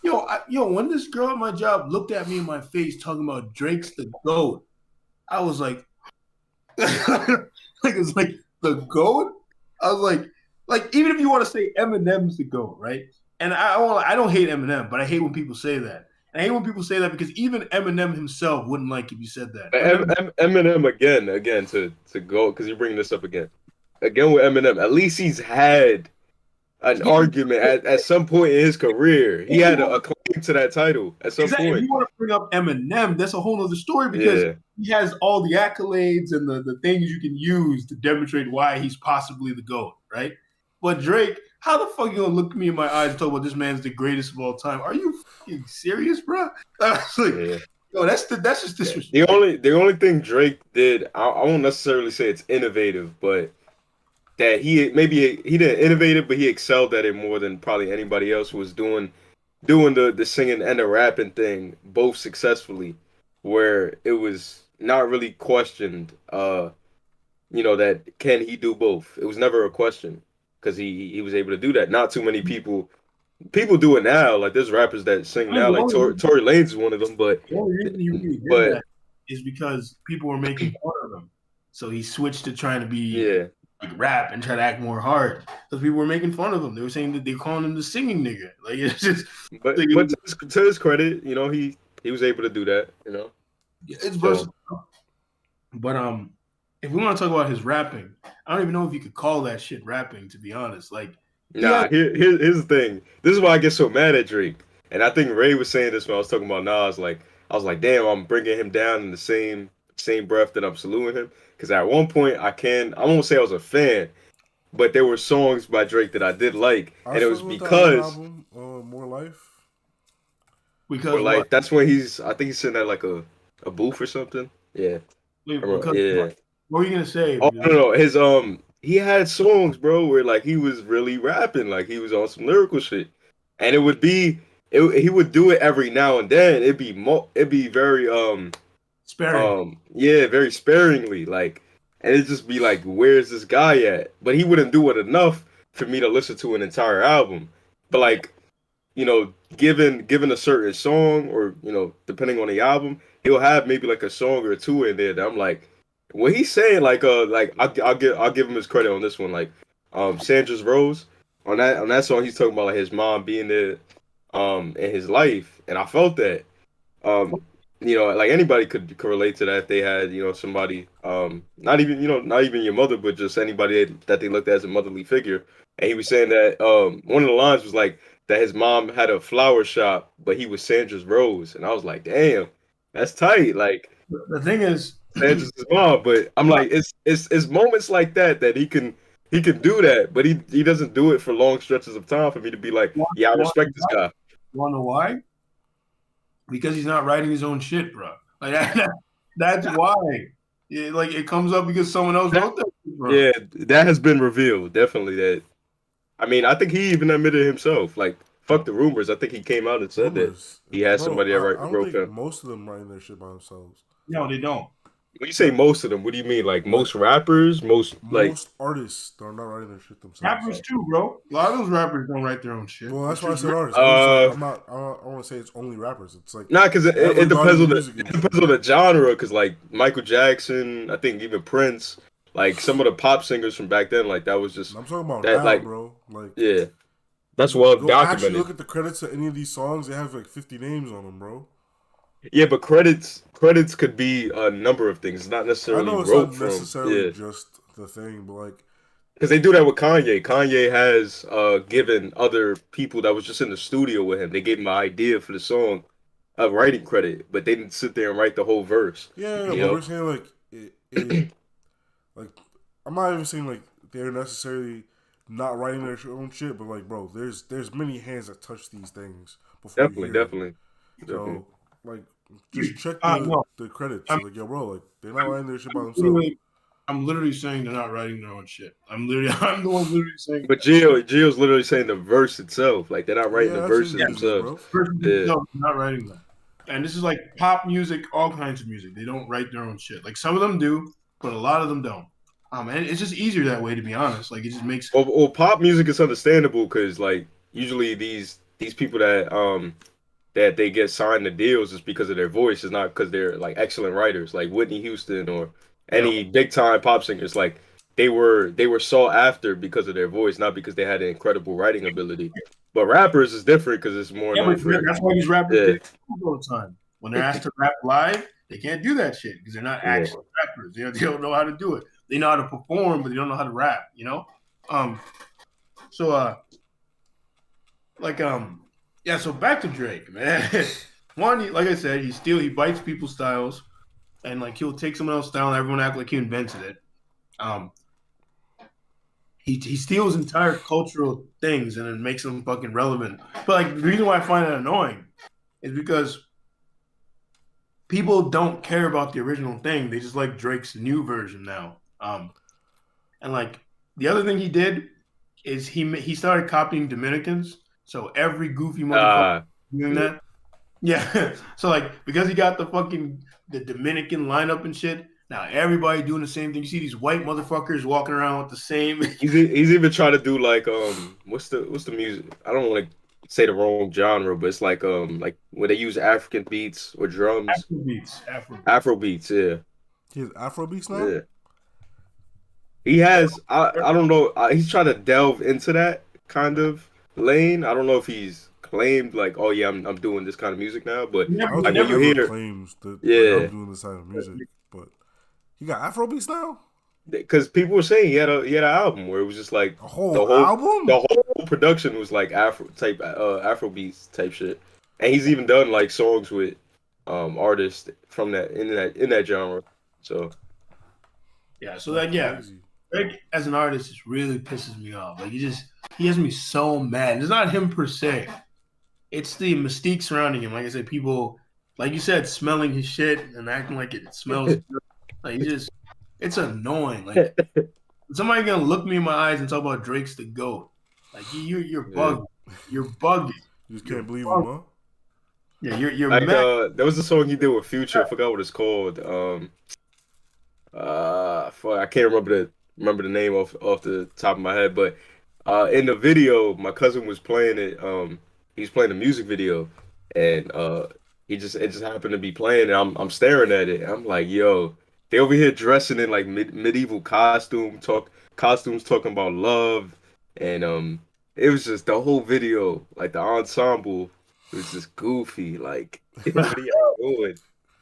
when this girl at my job looked at me in my face talking about Drake's the GOAT, I was like, it's like the GOAT. I was like even if you want to say Eminem's the GOAT, right? And I don't hate Eminem, but I hate when people say that. And I hate when people say that because even Eminem himself wouldn't like if you said that. Eminem again to go because you're bringing this up again with Eminem. At least he's had an argument at some point in his career. He had a claim to that title at some point. If you want to bring up Eminem, that's a whole other story because he has all the accolades and the things you can use to demonstrate why he's possibly the GOAT, right? But Drake, how the fuck you gonna look me in my eyes and talk about this man's the greatest of all time? Are you fucking serious, bro? Yo, that's just disrespect. The only thing Drake did, I won't necessarily say it's innovative, but that he didn't innovate it, but he excelled at it more than probably anybody else who was doing the singing and the rapping thing both successfully, where it was not really questioned. That can he do both? It was never a question because he was able to do that. Not too many people do it now. Like there's rappers that sing now, like Tory Lanez is one of them. But the only reason he really did that is because people were making fun of him, so he switched to trying to be like rap and try to act more hard because people were making fun of him. They were saying that they were calling him the singing nigga. Like it's just. But to his credit, he was able to do that. It's versatile. But if we want to talk about his rapping, I don't even know if you could call that shit rapping. To be honest, like. Here's the thing. This is why I get so mad at Drake. And I think Ray was saying this when I was talking about Nas. Like, I was like, damn, I'm bringing him down in the same breath that I'm saluting him. Because at one point, I won't say I was a fan, but there were songs by Drake that I did like. And it was because... album, More Life? Because More Life. That's when I think he's sitting at like a booth or something. Yeah. What were you going to say? Oh, no. His, he had songs, bro, where like he was really rapping, like he was on some lyrical shit, and he would do it every now and then. It'd be very sparing, very sparingly, like, and it'd just be like, where's this guy at? But he wouldn't do it enough for me to listen to an entire album. But like, given a certain song, or depending on the album, he'll have maybe like a song or two in there that I'm like. What he's saying, I'll give him his credit on this one. Like, Sandra's Rose on that song, he's talking about like his mom being there, in his life, and I felt that, like anybody could relate to that if they had somebody, not even your mother, but just anybody that they looked at as a motherly figure. And he was saying that one of the lines was like that his mom had a flower shop, but he was Sandra's Rose, and I was like, damn, that's tight. Like the thing is. Sandra's his mom, but I'm like, it's moments like that he can do that, but he doesn't do it for long stretches of time for me to be like, I respect this guy. You wanna know why? Because he's not writing his own shit, bro. Like that's why. Like it comes up because someone else wrote that shit, bro. Yeah, that has been revealed. Definitely that. I mean, I think he even admitted himself. Like, fuck the rumors. I think he came out and said that he had somebody that wrote that. Most of them writing their shit by themselves. No, they don't. When you say most of them, what do you mean? Like most rappers, most artists are not writing their shit themselves. Rappers too, bro. A lot of those rappers don't write their own shit. Well, that's why I said artists. I don't want to say it's only rappers. It's like because it depends on the genre. Because like Michael Jackson, I think even Prince, like some of the pop singers from back then, like that was just. I'm talking about that, now, bro. Like that's well documented. Actually, look at the credits of any of these songs. They have like 50 names on them, bro. Yeah, but credits could be a number of things. It's not necessarily. I know it's not necessarily just the thing, but like because they do that with Kanye. Kanye has given other people that was just in the studio with him. They gave him an idea for the song, a writing credit, but they didn't sit there and write the whole verse. Yeah, but we're saying like like I'm not even saying like they're necessarily not writing their own shit, but like, bro, there's many hands that touch these things before. Definitely. So. Like, just check the credits. Like, yo, bro, like they're not writing their shit by themselves. I'm literally saying they're not writing their own shit. I'm the one literally saying. But Gio's literally saying the verse itself. Like they're not writing the verses themselves. No, not writing that. And this is like pop music, all kinds of music. They don't write their own shit. Like some of them do, but a lot of them don't. And it's just easier that way, to be honest. Like it just makes. Well, pop music is understandable because like usually these people that that they get signed to deals is because of their voice. It's not because they're like excellent writers, like Whitney Houston or any big time pop singers. Like they were sought after because of their voice, not because they had an incredible writing ability. But rappers is different because it's more Yeah, known but for that's why these rappers yeah, get sued all the time. When they're asked to rap live, they can't do that shit because they're not yeah. actual rappers. They don't know how to do it. They know how to perform, but they don't know how to rap. So like yeah. So back to Drake, man. One, like I said, he bites people's styles, and like he'll take someone else's style and everyone act like he invented it. Um, he steals entire cultural things and then makes them fucking relevant. But like the reason why I find it annoying is because people don't care about the original thing. They just like Drake's new version now. And like the other thing he did is he started copying Dominicans. So every goofy motherfucker doing Yeah. that. Yeah. So like because he got the Dominican lineup and shit. Now everybody doing the same thing. You see these white motherfuckers walking around with the same. He's even trying to do like what's the music? I don't want to say the wrong genre, but it's like where they use African beats or drums. Afro. Afro beats, yeah. He has Afro beats now. Yeah. He has I don't know. He's trying to delve into that kind of lane. I don't know if he's claimed like, oh yeah, I'm doing this kind of music now, but I don't like think when you he ever hear, claims that yeah, like, I'm doing this type of music, but he got Afro beats now. because people were saying he had an album where it was just like A whole the whole album. the whole production was like Afro beats type shit, and he's even done like songs with artists from that genre. So Yeah. So like yeah, Crazy. Drake as an artist just really pisses me off. Like he has me so mad. It's not him per se. It's the mystique surrounding him. Like I said, people like you said, smelling his shit and acting like it smells good. Like it's annoying. Like somebody gonna look me in my eyes and talk about Drake's the GOAT. Like you're yeah. bugging. You're bugging. You just You're can't believe him, bugging. huh? Yeah, you're Like mad. there was a song he did with Future. I forgot what it's called. Fuck, I can't remember the name off the top of my head, but in the video, my cousin was playing it. He was playing the music video, and it just happened to be playing, and I'm staring at it. I'm like, yo, they over here dressing in like medieval costumes talking about love, and it was just the whole video, like the ensemble, it was just goofy. Like, what are y'all doing?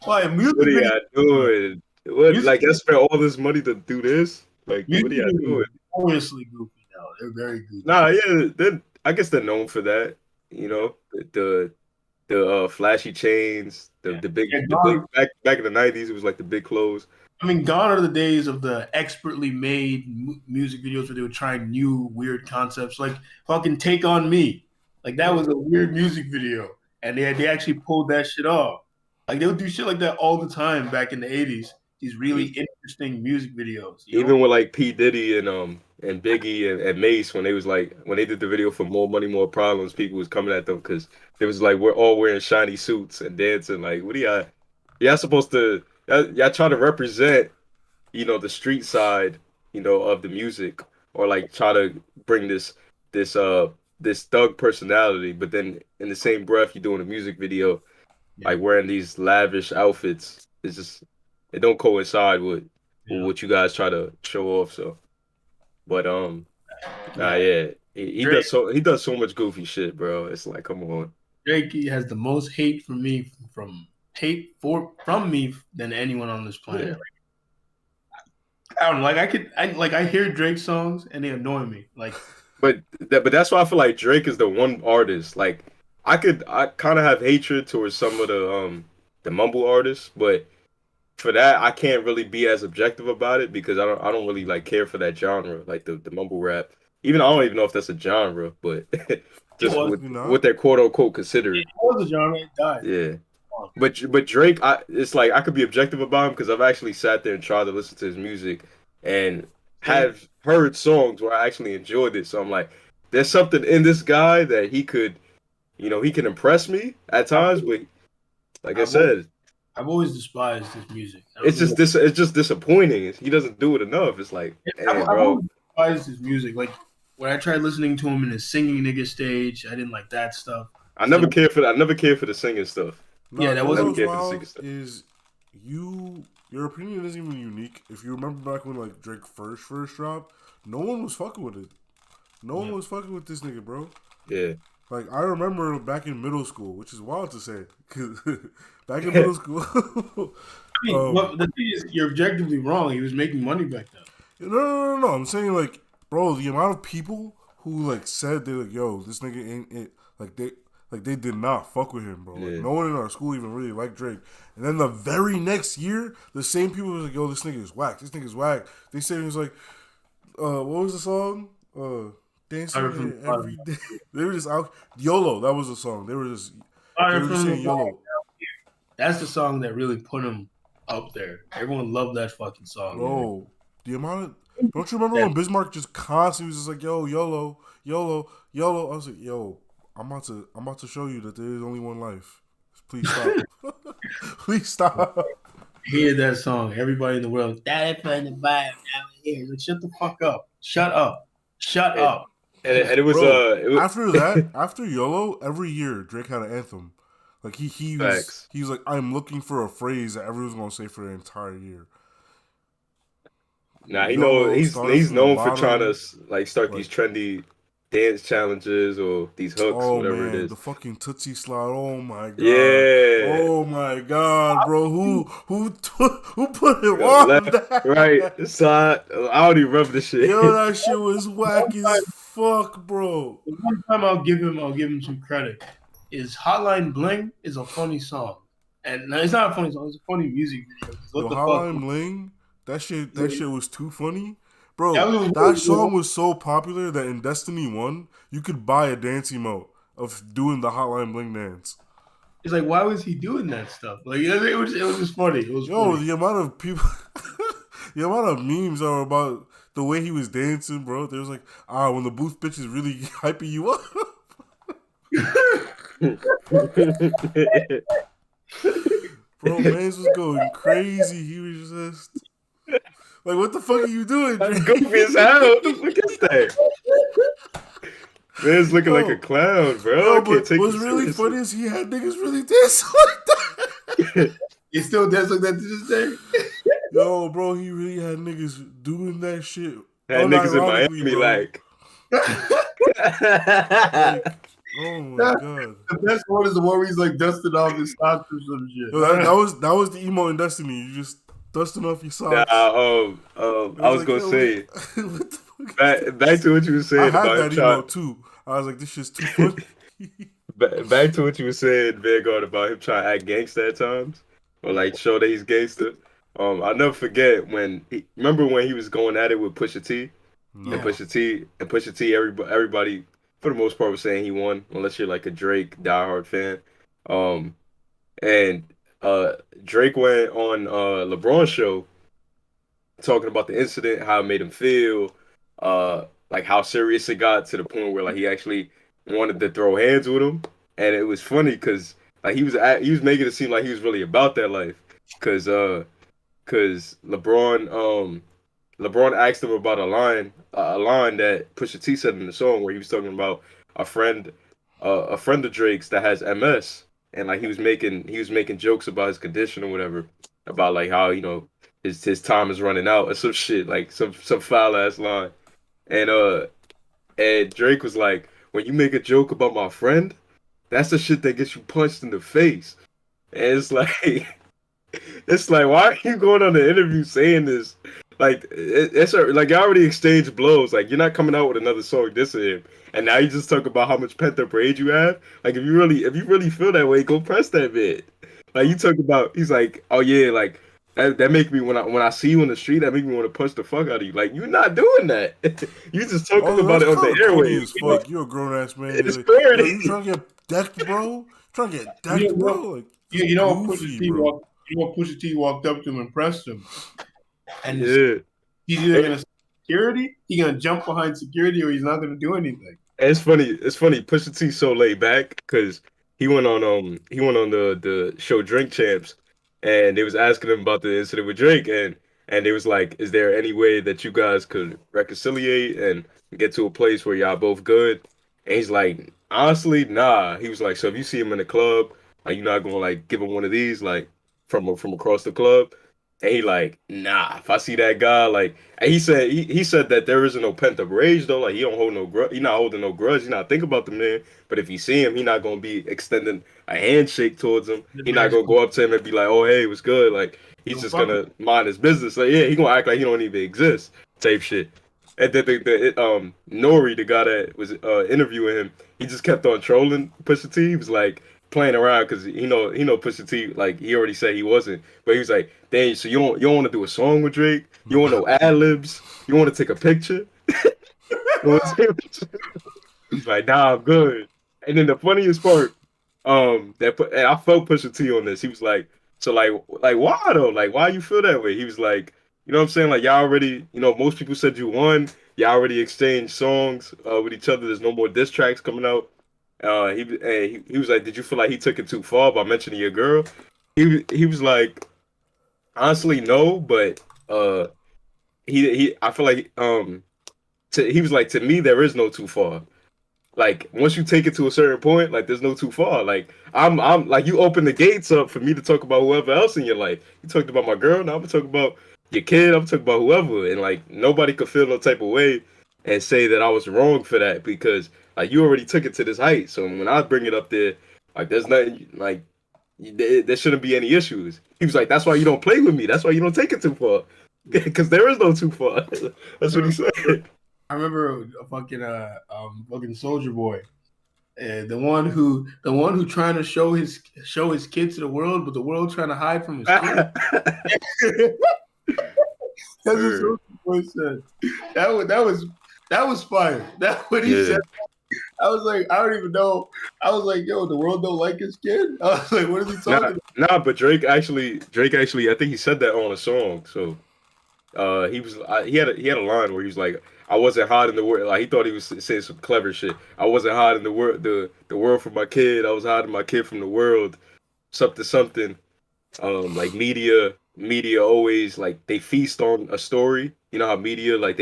Why a music What are video? y'all doing? What, Music, like, I spent all this money to do this? Like, music what are y'all videos doing? are notoriously goofy now. They're very goofy. Nah, yeah, then I guess they're known for that. You know, the flashy chains, Yeah. Yeah, the big back in the '90s, it was like the big clothes. I mean, gone are the days of the expertly made music videos where they would try new weird concepts, like fucking "Take on Me." Like that was a weird music video, and they actually pulled that shit off. Like they would do shit like that all the time back in the '80s. These really interesting music videos, you know. Even with like P Diddy and Biggie and Mace when they was like when they did the video for More Money More Problems, people was coming at them because it was like we're all wearing shiny suits and dancing. Like, what are y'all supposed to y'all try to represent, the street side, of the music, or like try to bring this this thug personality, but then in the same breath you're doing a music video like wearing these lavish outfits. It's just it don't coincide with what you guys try to show off. So, but nah, yeah, he does so much goofy shit, bro. It's like, come on. Drake has the most hate from me than anyone on this planet. Yeah. Like, I don't know, like I hear Drake songs and they annoy me. Like, But that's why I feel like Drake is the one artist. Like I kind of have hatred towards some of the mumble artists, but for that I can't really be as objective about it because I don't really like care for that genre, like the mumble rap. Even I don't even know if that's a genre, but just was, what they're quote unquote considered. it was a genre, it died. Yeah. But Drake, it's like I could be objective about him because I've actually sat there and tried to listen to his music and have heard songs where I actually enjoyed it. So I'm like, there's something in this guy that he could, he can impress me at times. But like I said, I've always despised his music. it's just disappointing. He doesn't do it enough. It's like, I've bro, always despised his music. Like when I tried listening to him in his singing nigga stage, I didn't like that stuff. I never cared for the singing stuff. Nah, Yeah, you that know I never what's wasn't. cared for the singing wild stuff. is your opinion isn't even unique. If you remember back when like Drake first dropped, no one was fucking with it. No one Yeah. was fucking with this nigga, bro. Yeah. Like I remember back in middle school, which is wild to say, cause back in middle school, I mean, but the thing is, you're objectively wrong. He was making money back then. no. I'm saying like, bro, the amount of people who like said they like, yo, this nigga ain't it. Like they did not fuck with him, bro. Like Yeah. no one in our school even really liked Drake. And then the very next year, the same people was like, yo, this nigga is whack. This nigga is whack. They said he was like, what was the song? Dancing Fire from here the bottom. every day. They were just out. YOLO, that was the song. They were just Fire from the saying bottom. YOLO. That's the song that really put him up there. Everyone loved that fucking song. Bro, the amount of don't you remember That- when Bismarck just constantly was just like, yo, YOLO, YOLO, YOLO? I was like, yo, I'm about to show you that there is only one life. Please stop. Please stop. Hear that song. Everybody in the world, that from the bottom down here. Like, shut the fuck up. Shut up. Shut And, up. and it was Bro, it was after that, after YOLO, every year Drake had an anthem. Like facts. he was like, I'm looking for a phrase that everyone's gonna say for the entire year. Nah, YOLO started he's from the known for trying to bottom. like start Like, these trendy dance challenges or these hooks, oh whatever it man, is. the fucking Tootsie Slide. Oh my god. Yeah. Oh my god, bro. Who put him on Left, right, that? side. I don't even remember the shit. Yo, that shit was whack as fuck, bro. The one time I'll give him some credit. Is Hotline Bling is a funny song. And no, it's not a funny song, it's a funny music video. What Yo, the fuck? Hotline Bling, that shit was too funny. Bro, That was that song was so popular that in Destiny 1, you could buy a dance emote of doing the Hotline Bling dance. It's like, why was he doing that stuff? Like, it was just funny. It was Yo, funny. the amount of people, the amount of memes are about the way he was dancing, bro. There was like, when the booth bitch is really hyping you up. Bro, mans was going crazy. He was just like, what the fuck are you doing, That's Drake? goofy as hell. What the fuck is that? Man's looking like a clown, bro. Yo, I can't but take what's you really seriously. funny is he had niggas really dancing like that. He still dance like that to this day. Yo, bro, he really had niggas doing that shit. Had niggas in Unironically, Miami bro. like. Like, oh my god. The best one is the one where he's like dusting off his socks or some shit. Yo, that was the emo in Destiny. You just dusting off your Nah, socks. I was like, gonna yo, say what the fuck? back to what you were I saying had about that him emo trying. too. I was like, this shit's too funny. Back to what you were saying, Vanguard, about him trying to act gangster at times, or like show that he's gangster. I'll never forget remember when he was going at it with Pusha T, No. Yeah. Pusha T, everybody for the most part was saying he won, unless you're like a Drake diehard fan. Um, and Drake went on LeBron's show talking about the incident, how it made him feel, like how serious it got to the point where like he actually wanted to throw hands with him, and it was funny because like he was making it seem like he was really about that life, because LeBron asked him about a line that Pusha T said in the song where he was talking about a friend of Drake's that has MS, and like he was making jokes about his condition or whatever, about like how his time is running out or some shit, like some foul ass line, and and Drake was like, when you make a joke about my friend, that's the shit that gets you punched in the face, and it's like. It's like, why are you going on the interview saying this? Like, like you already exchanged blows. Like, you're not coming out with another song dissing him, and now you just talk about how much pent up rage you have. Like, if you really feel that way, go press that bit. Like, you talk about, he's like, oh yeah, like that make me when I see you in the street, that make me want to punch the fuck out of you. Like, you're not doing that. You just talking Oh, about that's it on the kind of corny airwaves. as fuck. You're a grown ass man. It's Like, parody. yo, you trying to get decked, bro? Trying to get decked, bro? Like, You know what goofy, Pusha T bro. walked. You know what Pusha T walked up to him and pressed him, and Yeah. he's either gonna security, he's gonna jump behind security, or he's not gonna do anything. It's funny. It's funny. Pusha T so laid back because he went on the show Drink Champs, and they was asking him about the incident with Drake, and they was like, is there any way that you guys could reconciliate and get to a place where y'all both good? And he's like, honestly, nah. He was like, so if you see him in the club, like you're not gonna like give him one of these like from across the club. And he like, nah. If I see that guy, like, and he said that there isn't no pent up rage though. Like he don't hold no grudge. He not holding no grudge. He not thinking about the man. But if he see him, he not gonna be extending a handshake towards him. He not gonna go up to him and be like, oh hey, what's good? Like he's just gonna mind his business. Like yeah, he gonna act like he don't even exist. Type shit. And then Nori, the guy that was interviewing him, he just kept on trolling Pusha T. He was like playing around because he know Pusha T, like he already said he wasn't, but he was like, "Dang, so you don't want to do a song with Drake? You want no ad libs? You want to take a picture?" You wanna take a picture? He's like, "Nah, I'm good." And then the funniest part, and I felt Pusha T on this. He was like, "So like why though? Like why you feel that way?" He was like, "You know what I'm saying? Like y'all already, most people said you won. Y'all already exchanged songs with each other. There's no more diss tracks coming out." He was like, "Did you feel like he took it too far by mentioning your girl?" He was like, "Honestly, no, but he I feel like he was like, to me there is no too far. Like once you take it to a certain point, like there's no too far. Like I'm like you open the gates up for me to talk about whoever else in your life. You talked about my girl, now I'm gonna talk about your kid. I'm talking about whoever, and like nobody could feel no type of way and say that I was wrong for that because like you already took it to this height. So when I bring it up there, like there's nothing like there shouldn't be any issues. He was like, that's why you don't play with me. That's why you don't take it too far because there is no too far. That's what he said. I remember a fucking Soldier Boy, the one who trying to show his kid to the world, but the world trying to hide from his kid. That's what Soldier Boy said. That was fire. That's what he said. I was like, I don't even know. I was like, yo, the world don't like his kid. I was like, what is he talking about? Nah, but Drake actually, I think he said that on a song. So he had a line where he was like, I wasn't hiding the world. Like he thought he was saying some clever shit. I wasn't hiding the world from my kid. I was hiding my kid from the world. Something something. Like media always like they feast on a story. You know how media like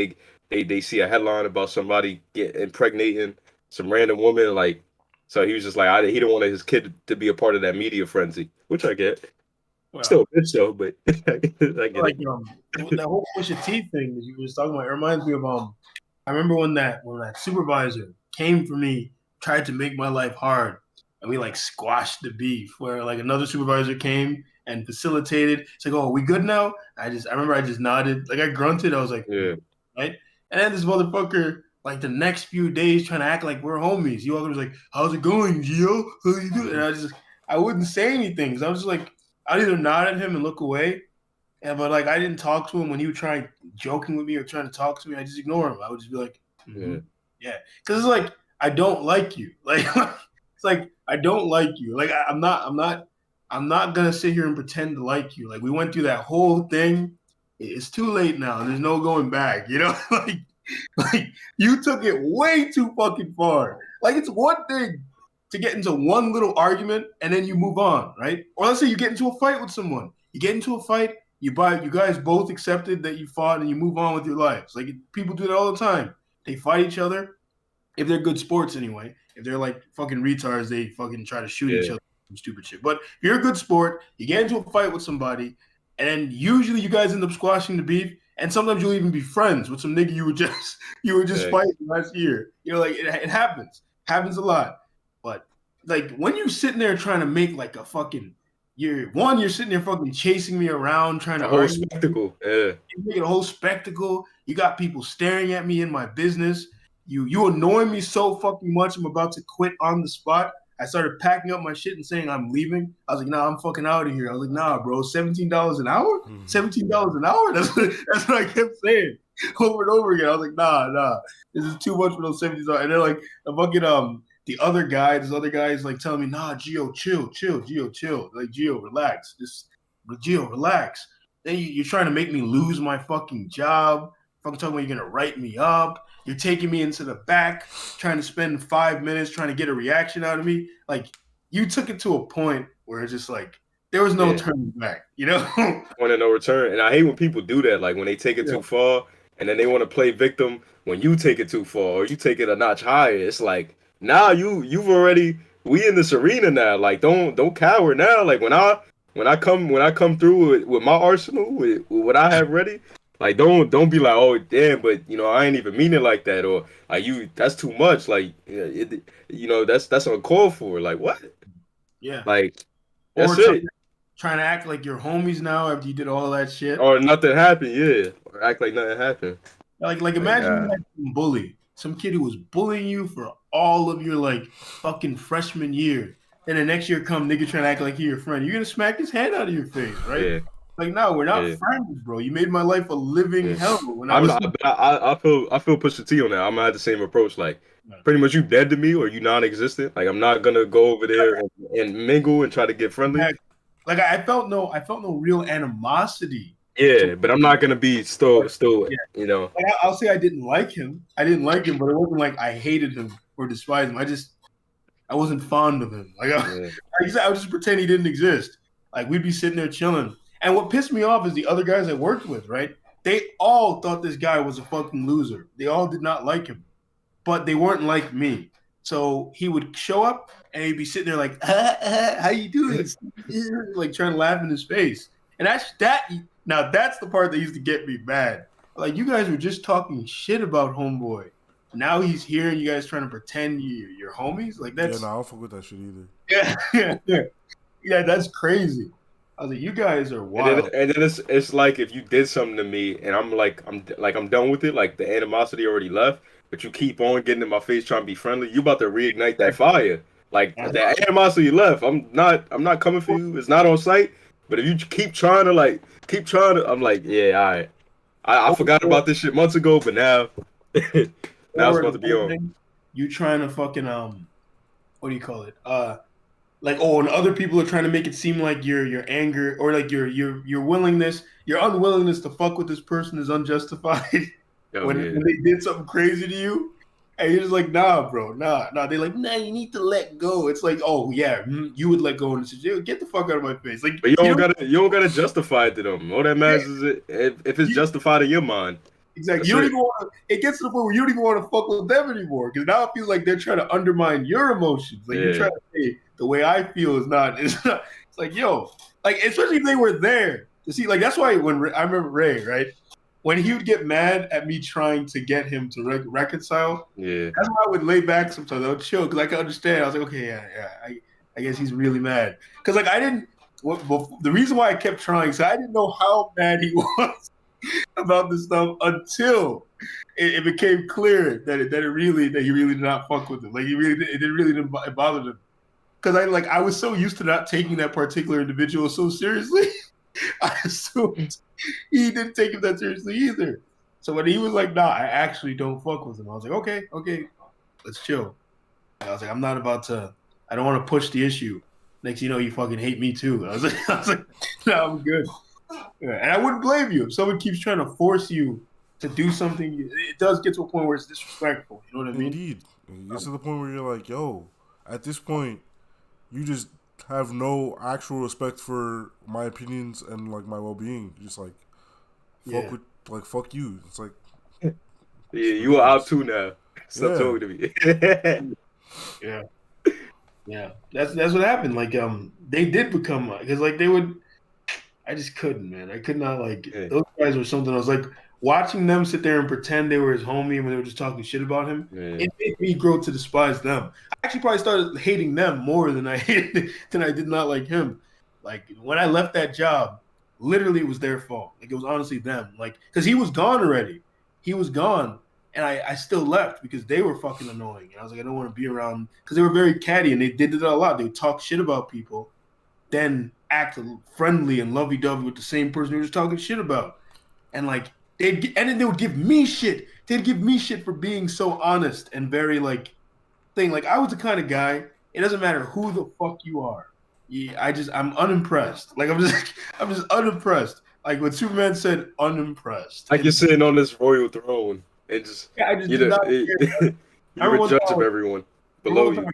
they see a headline about somebody get impregnating some random woman, like, so he was just like he didn't want his kid to be a part of that media frenzy, which I get. Well, Still a bitch though, but I get like it. that whole Pusha T thing that you was talking about, it reminds me of I remember when that supervisor came for me, tried to make my life hard, and we like squashed the beef. Where like another supervisor came and facilitated. It's like, oh, are we good now? I remember I just nodded, like I grunted. I was like, Yeah, right. And then this motherfucker, like the next few days, trying to act like we're homies. He always was like, "How's it going, Gio? How you doing?" And I wouldn't say anything. So I was just like, I'd either nod at him and look away, but like I didn't talk to him when he would try joking with me or trying to talk to me. I just ignore him. I would just be like, yeah, because it's like I don't like you. Like it's like I don't like you. Like I'm not gonna sit here and pretend to like you. Like we went through that whole thing. It's too late now. There's no going back. You know, like you took it way too fucking far. Like it's one thing to get into one little argument and then you move on, right? Or let's say you get into a fight with someone. You get into a fight, you guys both accepted that you fought and you move on with your lives. Like people do that all the time. They fight each other if they're good sports anyway. If they're like fucking retards, they fucking try to shoot each other and stupid shit. But if you're a good sport, you get into a fight with somebody, and then usually you guys end up squashing the beef, and sometimes you'll even be friends with some nigga you were just fighting last year. You know, like it happens a lot. But like when you're sitting there trying to make like a fucking you're sitting there fucking chasing me around trying to whole spectacle. Yeah, you're making a whole spectacle. You got people staring at me in my business. You annoy me so fucking much. I'm about to quit on the spot. I started packing up my shit and saying I'm leaving. I was like, nah, I'm fucking out of here. I was like, nah, bro, $17 an hour? $17 an hour? That's what I kept saying over and over again. I was like, nah, this is too much for those $17. And then like the fucking this other guy is like telling me, nah, Gio, chill, Gio, chill. Like Gio, relax. Gio, relax. Then you're trying to make me lose my fucking job. Fucking talking about you're gonna write me up. You're taking me into the back, trying to spend 5 minutes trying to get a reaction out of me. Like you took it to a point where it's just like there was no turning back, you know? Point of no return. And I hate when people do that, like when they take it too far and then they want to play victim when you take it too far or you take it a notch higher. It's like, now you've already we in this arena now. Like don't cower now. Like when I come through with my arsenal with what I have ready. Like don't be like, oh damn, but I ain't even mean it like that, or like that's too much. Like that's uncalled for. Like what? Yeah. Like Or that's it. trying to act like you're homies now after you did all that shit. Or nothing happened, yeah. Or act like nothing happened. Like Like imagine you had some bully, some kid who was bullying you for all of your like fucking freshman year. Then the next year come nigga trying to act like he your friend. You're gonna smack his hand out of your face, right? yeah, Like, no, we're not yeah, friends, bro. You made my life a living yeah. hell when I I'm was. not. But I feel Pusha T on that. I'm gonna have the same approach. Like pretty much you dead to me or you non-existent. Like I'm not gonna go over there and mingle and try to get friendly. Like I felt no real animosity. Yeah, but I'm not gonna be still But still yeah, you know. like I'll say I didn't like him. I didn't like him, but it wasn't like I hated him or despised him. I wasn't fond of him. Like Yeah, I would just pretend he didn't exist. Like we'd be sitting there chilling. And what pissed me off is the other guys I worked with, right? They all thought this guy was a fucking loser. They all did not like him, but they weren't like me. So he would show up and he'd be sitting there like, "How you doing?" Like trying to laugh in his face. And that. Now that's the part that used to get me mad. Like you guys were just talking shit about homeboy. Now he's here and you guys trying to pretend you're homies. Like Yeah, that's no, I don't fuck with that shit either. yeah, that's crazy. I was like, you guys are and then wild. and then it's like if you did something to me and I'm done with it. Like the animosity already left, but you keep on getting in my face trying to be friendly. You about to reignite that fire. Like that animosity left. I'm not coming for you. It's not on site. But if you keep trying to, I'm like, yeah, all right. I forgot about this shit months ago, but now now it's Or about to be another on. thing, you trying to fucking what do you call it? Like and other people are trying to make it seem like your anger or like your willingness, your unwillingness to fuck with this person is unjustified Oh when yeah. they did something crazy to you. And you're just like, nah, bro, nah. They're like, nah, you need to let go. It's like, oh yeah, you would let go and say, get the fuck out of my face. Like But you don't gotta justify it to them. All that matters is if it's you, justified in your mind. exactly. That's You don't it. even want to. It gets to the point where you don't even want to fuck with them anymore because now it feels like they're trying to undermine your emotions. Like you're Yeah. trying to say the way I feel is not. It's not. It's like yo, like especially if they were there to see. Like that's why when I remember Ray, right, when he would get mad at me trying to get him to reconcile, Yeah. that's why I would lay back sometimes. I would chill because I could understand. I was like, okay, yeah. I guess he's really mad because like I didn't. The reason why I kept trying, so I didn't know how mad he was about this stuff until it became clear that he really did not fuck with him. Like it really didn't bother him because I was so used to not taking that particular individual so seriously. I assumed he didn't take him that seriously either. So when he was like, "Nah, I actually don't fuck with him," I was like, "Okay, let's chill." And I was like, "I'm not about to. I don't want to push the issue." Next, you know, you fucking hate me too. I was like, "No, I'm good." Yeah, and I wouldn't blame you if someone keeps trying to force you to do something. It does get to a point where it's disrespectful. You know what I mean? Indeed, it gets to the point where you're like, yo, at this point, you just have no actual respect for my opinions and like my well being. Just like Yeah, fuck you. It's like Yeah, it's you are out ridiculous. too now. Stop Yeah, talking to me. yeah, yeah. That's what happened. Like they did become because like they would. I just couldn't, man. I could not like Yeah, those guys were something. I was like watching them sit there and pretend they were his homie when they were just talking shit about him. yeah, It made me grow to despise them. I actually probably started hating them more than I hated than I did not like him. Like when I left that job, literally it was their fault. Like it was honestly them. Like because he was gone already. He was gone. And I still left because they were fucking annoying. And I was like, I don't want to be around because they were very catty and they did it a lot. They would talk shit about people then act friendly and lovey dovey with the same person they were just talking shit about. And like and then they would give me shit. They'd give me shit for being so honest and very like thing. Like I was the kind of guy. It doesn't matter who the fuck you are. Yeah, I'm unimpressed. Like I'm just unimpressed. Like when Superman said unimpressed. like you're sitting on this royal throne and just I just you did know not care. I you're remember a one judge of time, everyone remember below one time you.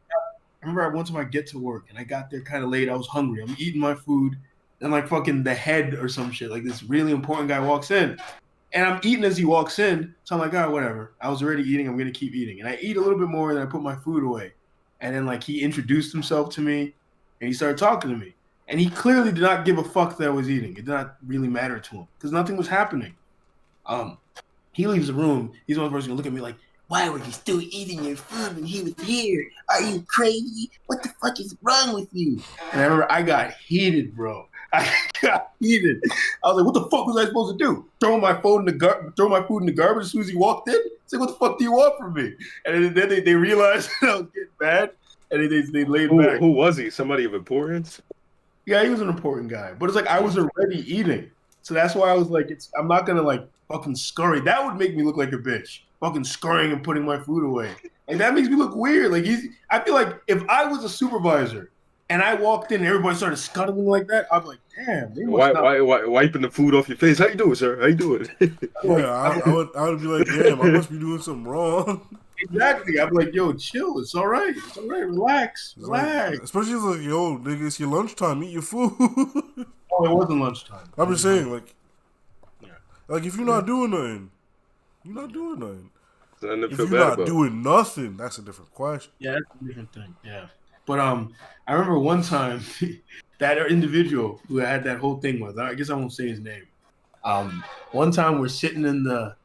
I remember one time I get to work and I got there kind of late. I was hungry. I'm eating my food, and like fucking the head or some shit. Like this really important guy walks in, and I'm eating as he walks in. So I'm like, oh, whatever. I was already eating. I'm gonna keep eating, and I eat a little bit more, and I put my food away. and then like he introduced himself to me, and he started talking to me, and he clearly did not give a fuck that I was eating. It did not really matter to him because nothing was happening. He leaves the room. He's the one person gonna look at me like, why were you still eating your food when he was here? Are you crazy? What the fuck is wrong with you? And I remember I got heated, bro. I got heated. I was like, what the fuck was I supposed to do? Throw my food in the garbage as soon as he walked in? Say, what the fuck do you want from me? And then they realized I was getting mad, and they laid back. Who was he? Somebody of importance? Yeah, he was an important guy. But it's like I was already eating. So that's why I was like, I'm not gonna like fucking scurry. That would make me look like a bitch. Fucking scurrying and putting my food away. And that makes me look weird. Like I feel like if I was a supervisor and I walked in and everybody started scuttling like that, I'd be like, damn, they must not wiping the food off your face. How you doing, sir? How you doing? Yeah, I would be like, damn, I must be doing something wrong. Exactly. I'd be like, yo, chill. It's all right. It's all right. Relax. Relax. Like, especially like, yo, nigga, it's your lunchtime. Eat your food. Oh, it wasn't lunchtime. I'm just saying, like, like if you're not doing nothing, you're not doing nothing. If you're not doing nothing, that's a different question. Yeah, that's a different thing. Yeah. But I remember one time that individual who I had that whole thing with, I guess I won't say his name. One time we're sitting in the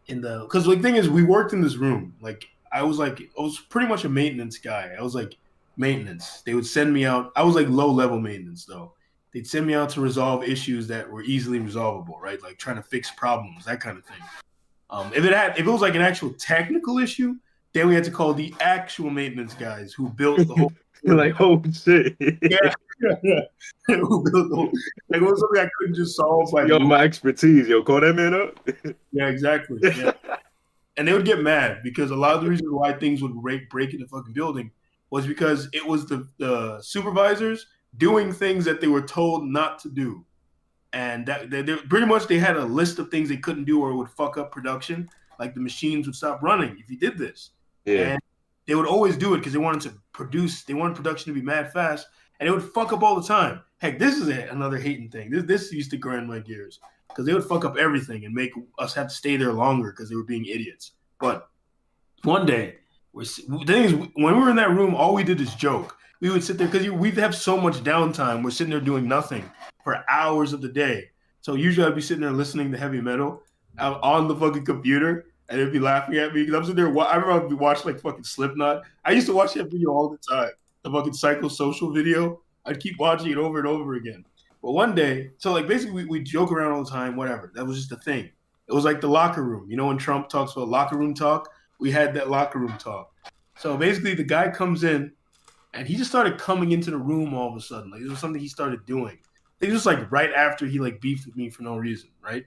because the thing is we worked in this room. I was pretty much a maintenance guy. I was like maintenance. They would send me out. I was like low level maintenance though. They'd send me out to resolve issues that were easily resolvable, right? Like trying to fix problems, that kind of thing. If it was like an actual technical issue, then we had to call the actual maintenance guys who built the whole. You're like, oh shit. Yeah. Who built the whole? Like it was something I couldn't just solve. Yo, my expertise. Yo, call that man up. Yeah, exactly. Yeah. And they would get mad because a lot of the reasons why things would break in the fucking building was because it was the supervisors doing things that they were told not to do. And that they pretty much they had a list of things they couldn't do or it would fuck up production. Like the machines would stop running if you did this. Yeah. And they would always do it because they wanted production to be mad fast, and it would fuck up all the time. Heck, this is another hating thing. This used to grind my gears because they would fuck up everything and make us have to stay there longer because they were being idiots. But one day, the thing is, when we were in that room, all we did is joke. We would sit there because we'd have so much downtime. We're sitting there doing nothing for hours of the day. So usually I'd be sitting there listening to heavy metal on the fucking computer, and they'd be laughing at me because I'm sitting there. I remember I'd be watching like fucking Slipknot. I used to watch that video all the time, the fucking psychosocial video. I'd keep watching it over and over again. But one day, so like basically we joke around all the time, whatever. That was just the thing. It was like the locker room. You know when Trump talks about locker room talk? We had that locker room talk. So basically the guy comes in, and he just started coming into the room all of a sudden. Like it was something he started doing. It was like right after he like beefed with me for no reason, right?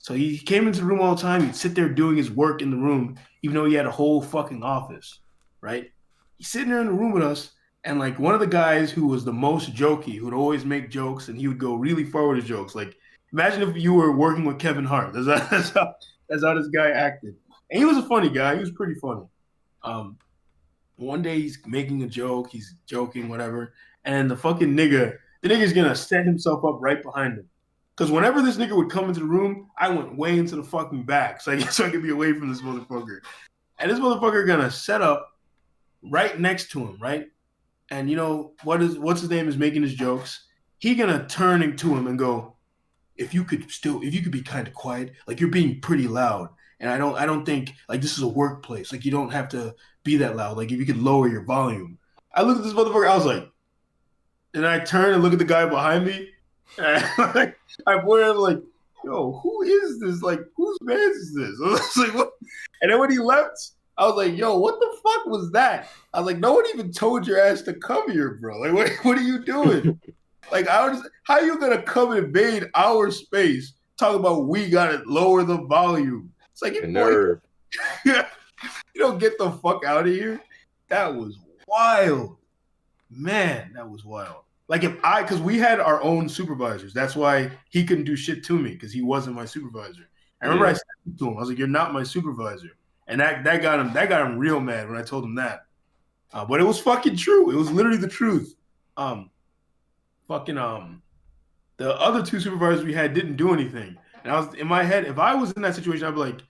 So he came into the room all the time. He'd sit there doing his work in the room, even though he had a whole fucking office, right? He's sitting there in the room with us, and like one of the guys who was the most jokey, who would always make jokes, and he would go really forward to jokes. Like imagine if you were working with Kevin Hart. That's how this guy acted. And he was a funny guy. He was pretty funny. One day he's making a joke, he's joking, whatever, and the nigga's gonna set himself up right behind him. Because whenever this nigga would come into the room, I went way into the fucking back so I could be away from this motherfucker. And this motherfucker gonna set up right next to him, right? And you know what's his name is making his jokes. He gonna turn into him and go, if you could be kind of quiet, like you're being pretty loud. And I don't think like this is a workplace. Like you don't have to be that loud. Like if you could lower your volume. I looked at this motherfucker, I was like, and I turned and look at the guy behind me. And I pointed at him like, yo, who is this? Like, whose man is this? I was like, what? And then when he left, I was like, yo, what the fuck was that? I was like, no one even told your ass to come here, bro. Like, what are you doing? Like, how are you gonna come and invade our space? Talk about we gotta lower the volume. It's like, you don't get the fuck out of here. That was wild, man. That was wild. Like because we had our own supervisors. That's why he couldn't do shit to me because he wasn't my supervisor. I remember I said to him, I was like, "You're not my supervisor," and that got him real mad when I told him that. But it was fucking true. It was literally the truth. The other two supervisors we had didn't do anything, and I was in my head. If I was in that situation, I'd be like,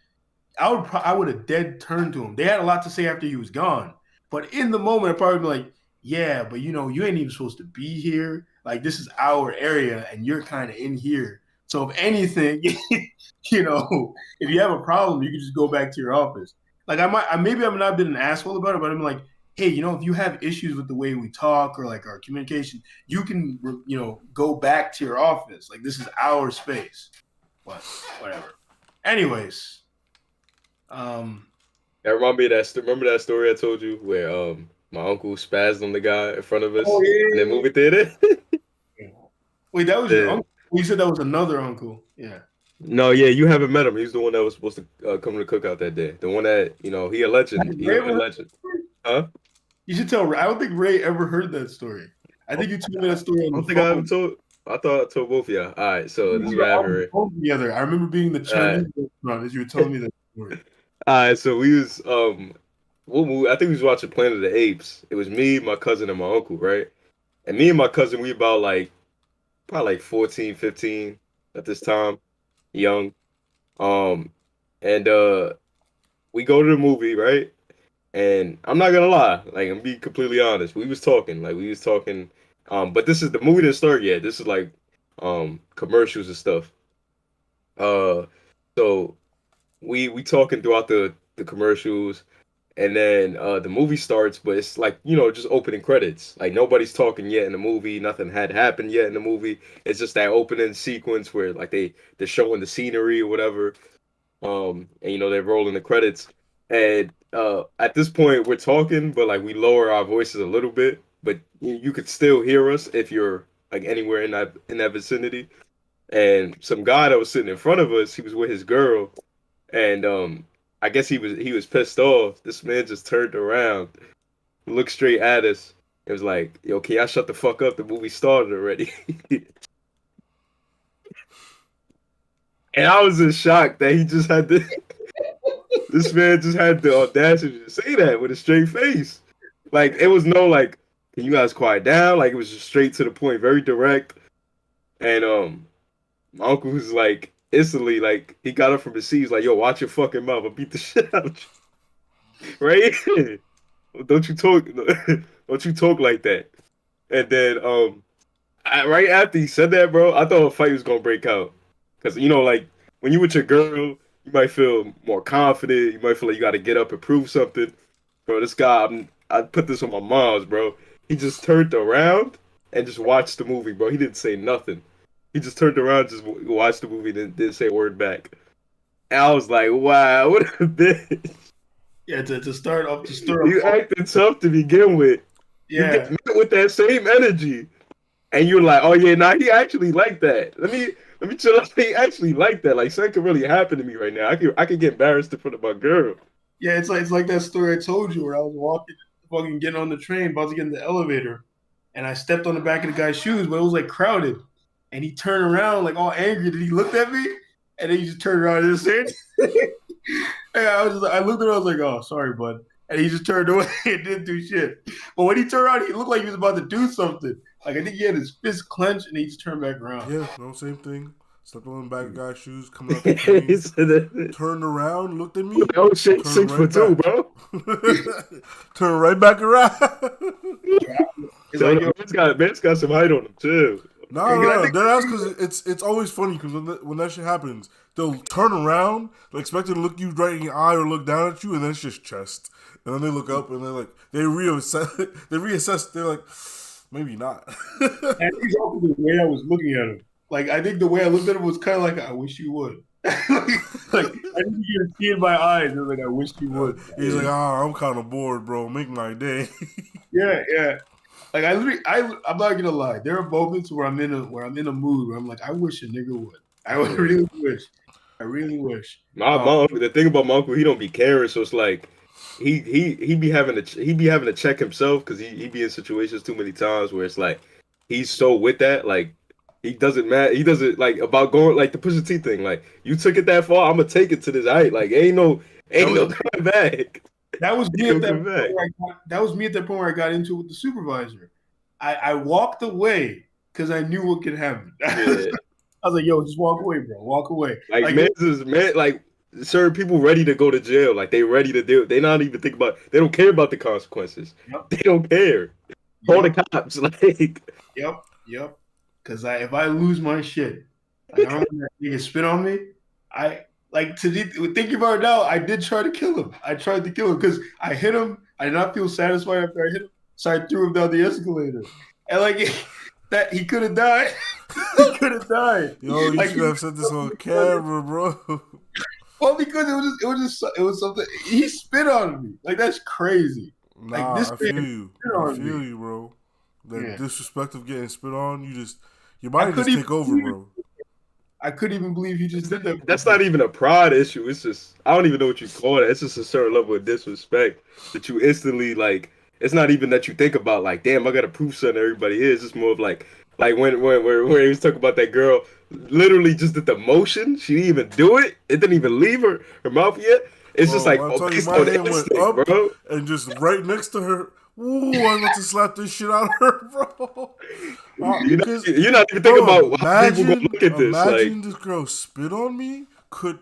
I would have dead turned to him. They had a lot to say after he was gone, But in the moment, I'd probably be like, yeah, but you ain't even supposed to be here. Like, this is our area, and you're kind of in here. So if anything, if you have a problem, you can just go back to your office. Like, maybe I've not been an asshole about it, but I'm like, hey, if you have issues with the way we talk or like our communication, you can, go back to your office. Like, this is our space. But whatever. Anyways, That remind me of that. Remember that story I told you where my uncle spazzed on the guy in front of us in the movie theater? Wait, that was your uncle? You said that was another uncle. Yeah. No, yeah, you haven't met him. He's the one that was supposed to come to the cookout that day. The one that he a legend. He a legend. Huh? You should tell Ray. I don't think Ray ever heard that story. I think you told me that story on the phone. I don't think I haven't told. I thought I told both of y'all. All right, so this is what happened, Ray. Together. I remember being in the Chinese restaurant as you were telling me that story. All right, so we was I think we was watching Planet of the Apes. It was me, my cousin, and my uncle, right? And me and my cousin, we about probably 14, 15 at this time, young. And we go to the movie, right? And I'm not gonna lie, like I'm be completely honest. We was talking, but this is the movie didn't start yet. This is like commercials and stuff. So we talking throughout the commercials, and then the movie starts, but it's like just opening credits. Like nobody's talking yet in the movie. Nothing had happened yet in the movie. It's just that opening sequence where like they're showing the scenery or whatever. And they're rolling the credits. And at this point we're talking, but like we lower our voices a little bit, but you could still hear us if you're like anywhere in that vicinity. And some guy that was sitting in front of us, he was with his girl, and I guess he was pissed off. This man just turned around, looked straight at us. It was like, "Yo, can y'all shut the fuck up? The movie started already." And I was in shock that he just had this. This man just had the audacity to say that with a straight face. Like it was no like, "Can you guys quiet down?" Like it was just straight to the point, very direct. And my uncle was like instantly like he got up from his seat. He's like, "Yo, watch your fucking mouth. I'll beat the shit out of you." Right? Don't you talk? Don't you talk like that? And then right after he said that, bro, I thought a fight was gonna break out. Cause like when you with your girl, you might feel more confident. You might feel like you got to get up and prove something. Bro, this guy, I put this on my mom's, bro. He just turned around and just watched the movie, bro. He didn't say nothing. He just turned around, just watched the movie, and didn't say a word back. And I was like, wow, what a bitch. Yeah, to start off, to stir up. You acted tough to begin with. Yeah. You get met with that same energy. And you're like, oh yeah, nah, he actually like that. Let me chill out. He actually like that. Like something could really happen to me right now. I could get embarrassed in front of my girl. Yeah, it's like that story I told you where I was fucking getting on the train, about to get in the elevator, and I stepped on the back of the guy's shoes, but it was like crowded. And he turned around like all angry. Did he looked at me? And then he just turned around and said, and I looked at him, I was like, oh, sorry, bud. And he just turned away and didn't do shit. But when he turned around, he looked like he was about to do something. Like I think he had his fist clenched and he just turned back around. Yeah, no, same thing. Stepped on the back of guy's shoes, coming up the train, turned around, looked at me. Oh shit, 6'2", bro. Turned right back around. It's like, yo, man's got some height on him too. No, that's because it's always funny because when that shit happens, they'll turn around, they're expecting to look you right in your eye or look down at you, and then it's just chest. And then they look up and they're like, they reassess. They're like, maybe not. I think it's also the way I was looking at him. Like I think the way I looked at him was kind of like, I wish you would. like I didn't even see in my eyes. It was like, I wish you would. He's like, I'm kind of bored, bro. Make my day. Yeah. Like I'm not gonna lie. There are moments where I'm in a mood where I'm like, I wish a nigga would. I really wish. The thing about my uncle, he don't be caring, so it's like he be having to check himself because he be in situations too many times where it's like he's so with that, like he doesn't like about going like the Pusha T thing, like you took it that far, I'm gonna take it to this height, like ain't no coming back. That was me at that point where I got into it with the supervisor. I walked away because I knew what could happen. Yeah. I was like, yo, just walk away, bro. Walk away. Like man, certain people ready to go to jail. Like they ready to do. They not even think about. They don't care about the consequences. Yep. They don't care. Call the Yep. cops. Like Yep. Because if I lose my shit, like I remember that nigga spit on me. I like thinking about it now. I did try to kill him. I tried to kill him because I hit him. I did not feel satisfied after I hit him, so I threw him down the escalator. And like that, he could have died. He could have died. Yo, you Like, should have said this on camera, bro. well, because it was something. He spit on me. Like that's crazy. Like this Nah, I man feel you. spit I on feel me. you, bro. That Yeah. disrespect of getting spit on, your I body just couldn't take over, even. bro. I couldn't even believe he just did that. that's not even a pride issue. It's just I don't even know what you call it. It's just a certain level of disrespect that you instantly like. It's not even that you think about like, damn, I gotta prove something to everybody here. It's just more of like when he was talking about that girl, literally just did the motion. She didn't even do it. It didn't even leave her mouth yet. It's just Bro, like when I tell you, based my on hand went instinct, up bro. and just right next to her. Ooh, I want to slap this shit out of her, bro. Because, You're not even thinking bro, about how people gonna look at this. Like imagine this girl spit on me. Could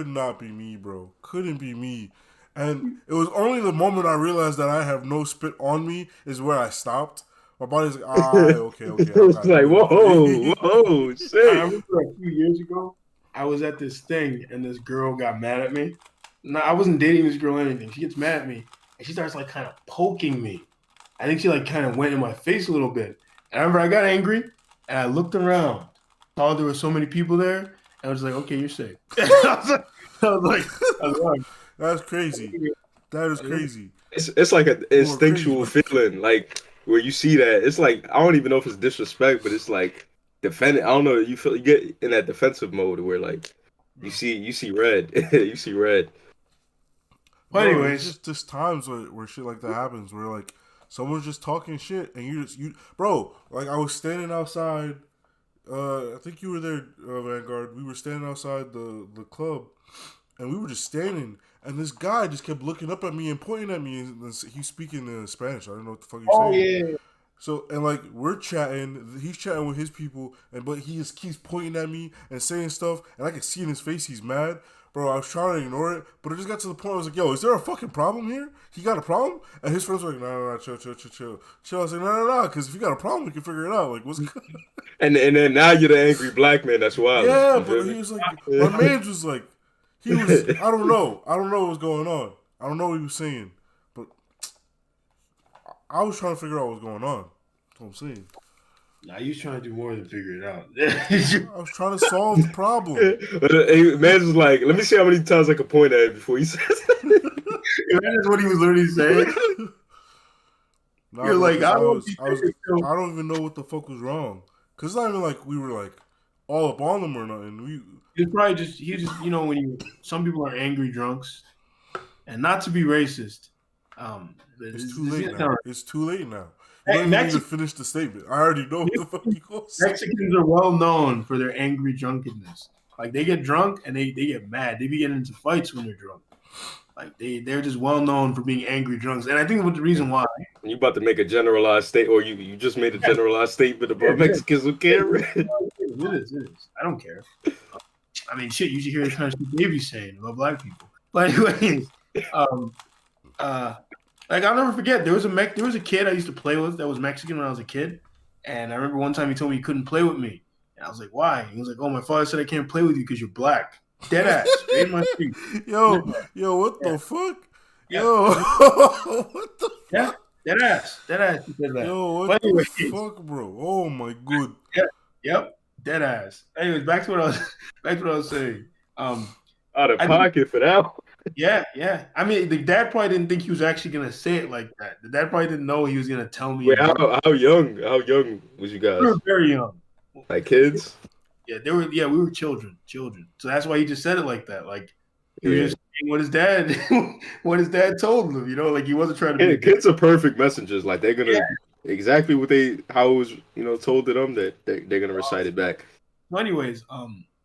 not be me, bro. Couldn't be me. And it was only the moment I realized that I have no spit on me is where I stopped. My body's like, okay, I it's gotta like do whoa, it. whoa, I shit. remember a few years ago, I was at this thing and this girl got mad at me. No, I wasn't dating this girl or anything. She gets mad at me and she starts like kind of poking me. I think she like kind of went in my face a little bit. And I remember I got angry and I looked around, saw there were so many people there, and I was like, okay, you're safe. I was like, That's crazy. That is crazy. It's like an You are crazy, instinctual bro. feeling, like where you see that. It's like I don't even know if it's disrespect, but it's like defending. I don't know. You get in that defensive mode where like you see red, you see red. but Bro, it's anyways, just times where shit like that happens where like someone's just talking shit and you bro, like I was standing outside, I think you were there, Vanguard. We were standing outside the club and we were just standing and this guy just kept looking up at me and pointing at me and he's speaking in Spanish. I don't know what the fuck he's oh saying. yeah, So and like we're chatting, he's chatting with his people, and but he just keeps pointing at me and saying stuff, and I can see in his face he's mad. Bro, I was trying to ignore it, but it just got to the point where I was like, yo, is there a fucking problem here? He got a problem? And his friends were like, no, chill. I was like, no, because if you got a problem, we can figure it out. Like, what's good? And then now you're the angry black man that's wilding. Yeah, You feel but me? he was like, my man was like, I don't know. I don't know what was going on. I don't know what he was saying. But I was trying to figure out what was going on. That's what I'm saying. nah, you trying to do more than figure it out. I was trying to solve the problem. But man's was like, let me see how many times I can point at it before he says it. That's what he was literally saying. Nah, You're bro, like, 'cause I don't be I don't even know what the fuck was wrong. Cause it's not even like we were like all up on them or nothing. It's probably just when some people are angry drunks, and not to be racist. It's too late now. It's too late now. You don't even need to Mexican, finish the statement. I already know what the fuck you gonna say. Mexicans are well known for their angry drunkenness. Like they get drunk and they get mad. They be getting into fights when they're drunk. Like they're just well known for being angry drunks. And I think what the reason why. You about to make a generalized state, or you just made a generalized statement about Mexicans who care. It is. I don't care. I mean, shit. You should hear the kind of shit they be saying about black people. But anyways, like I'll never forget. There was a kid I used to play with that was Mexican when I was a kid, and I remember one time he told me he couldn't play with me, and I was like, "Why?" He was like, "Oh, my father said I can't play with you because you're black." Dead ass, straight in my street. Yo, what the fuck? Yeah. Yo, what the Yeah, dead ass. He said that. Yo, what But the anyways, fuck, bro? Oh my god. yep, dead ass. Anyways, back to what I was saying. Out of I think, pocket for that one. yeah. I mean, the dad probably didn't think he was actually gonna say it like that. The dad probably didn't know he was gonna tell me. Wait, how young was you guys? We were very young. Like kids? Yeah, they were. Yeah, we were children. So that's why he just said it like that. Like he was just saying what his dad told him. You know, like he wasn't trying to. Kids are perfect messengers. Like they're gonna exactly how it was, told to them that they're gonna recite it back. So anyways,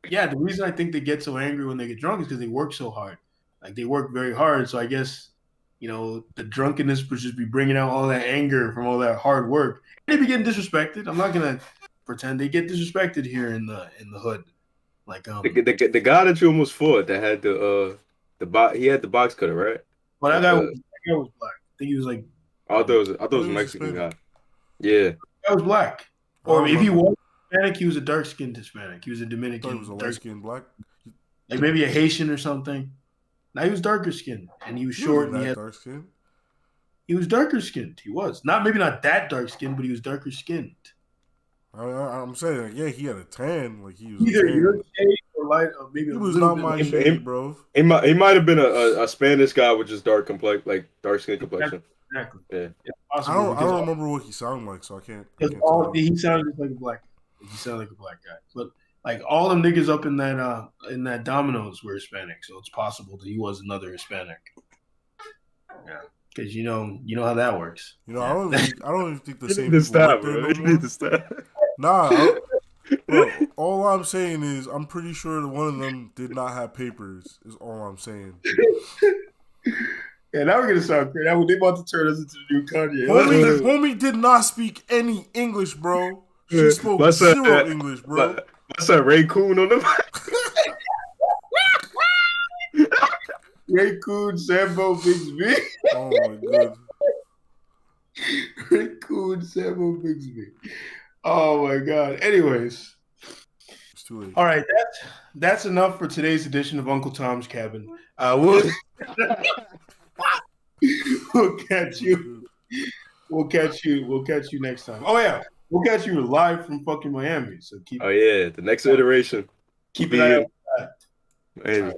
yeah, the reason I think they get so angry when they get drunk is because they work so hard. Like they work very hard. So I guess the drunkenness would just be bringing out all that anger from all that hard work. And they be getting disrespected. I'm not gonna pretend they get disrespected here in the hood. Like The guy that you almost fought that had the box, he had the box cutter, right? but Like that guy was black. I think he was like I thought it was a he was Mexican Hispanic. guy. Yeah. that guy was black. I Or don't if he remember. was Hispanic, he was a dark skinned Hispanic. He was a I thought he Dominican, was a light skinned black. like maybe a Haitian or something. Now he was darker skinned and he was He short wasn't and that dark skinned. he was darker skinned. He was maybe not that dark skinned, but he was darker skinned. I'm saying, like, yeah, he had a tan. Like he was Either a your tan. shade or light, or maybe He a was little not bit. my Him- shade, bro. He might have been a Spanish guy with just dark skin complexion. Exactly. Yeah. It's I possible don't because remember what he sounded like, so I can't because tell you. he sounded just like a black guy. He sounded like a black guy. But like all them niggas up in that Domino's were Hispanic, so it's possible that he was another Hispanic. Yeah, because you know how that works. You know, I don't even think the You same need to people stop, work there bro. no You more. need to stop. Nah, bro. All I'm saying is I'm pretty sure that one of them did not have papers. Is all I'm saying. Yeah, now we're gonna sound crazy. Now they about to turn us into the new Kanye. Homie did not speak any English, bro. She spoke My son, zero English, bro. My son Ray Coon on the Ray Coon, Sambo, Bigsby. Oh my god. Ray Coon, Sambo, Bigsby. Oh my god. Anyways, It's too late. all right, that's enough for today's edition of Uncle Tom's Cabin. We'll catch you. We'll catch you next time. Oh yeah, we'll catch you live from fucking Miami. So keep. Oh yeah, the next iteration. Keep an eye out for that. Maybe.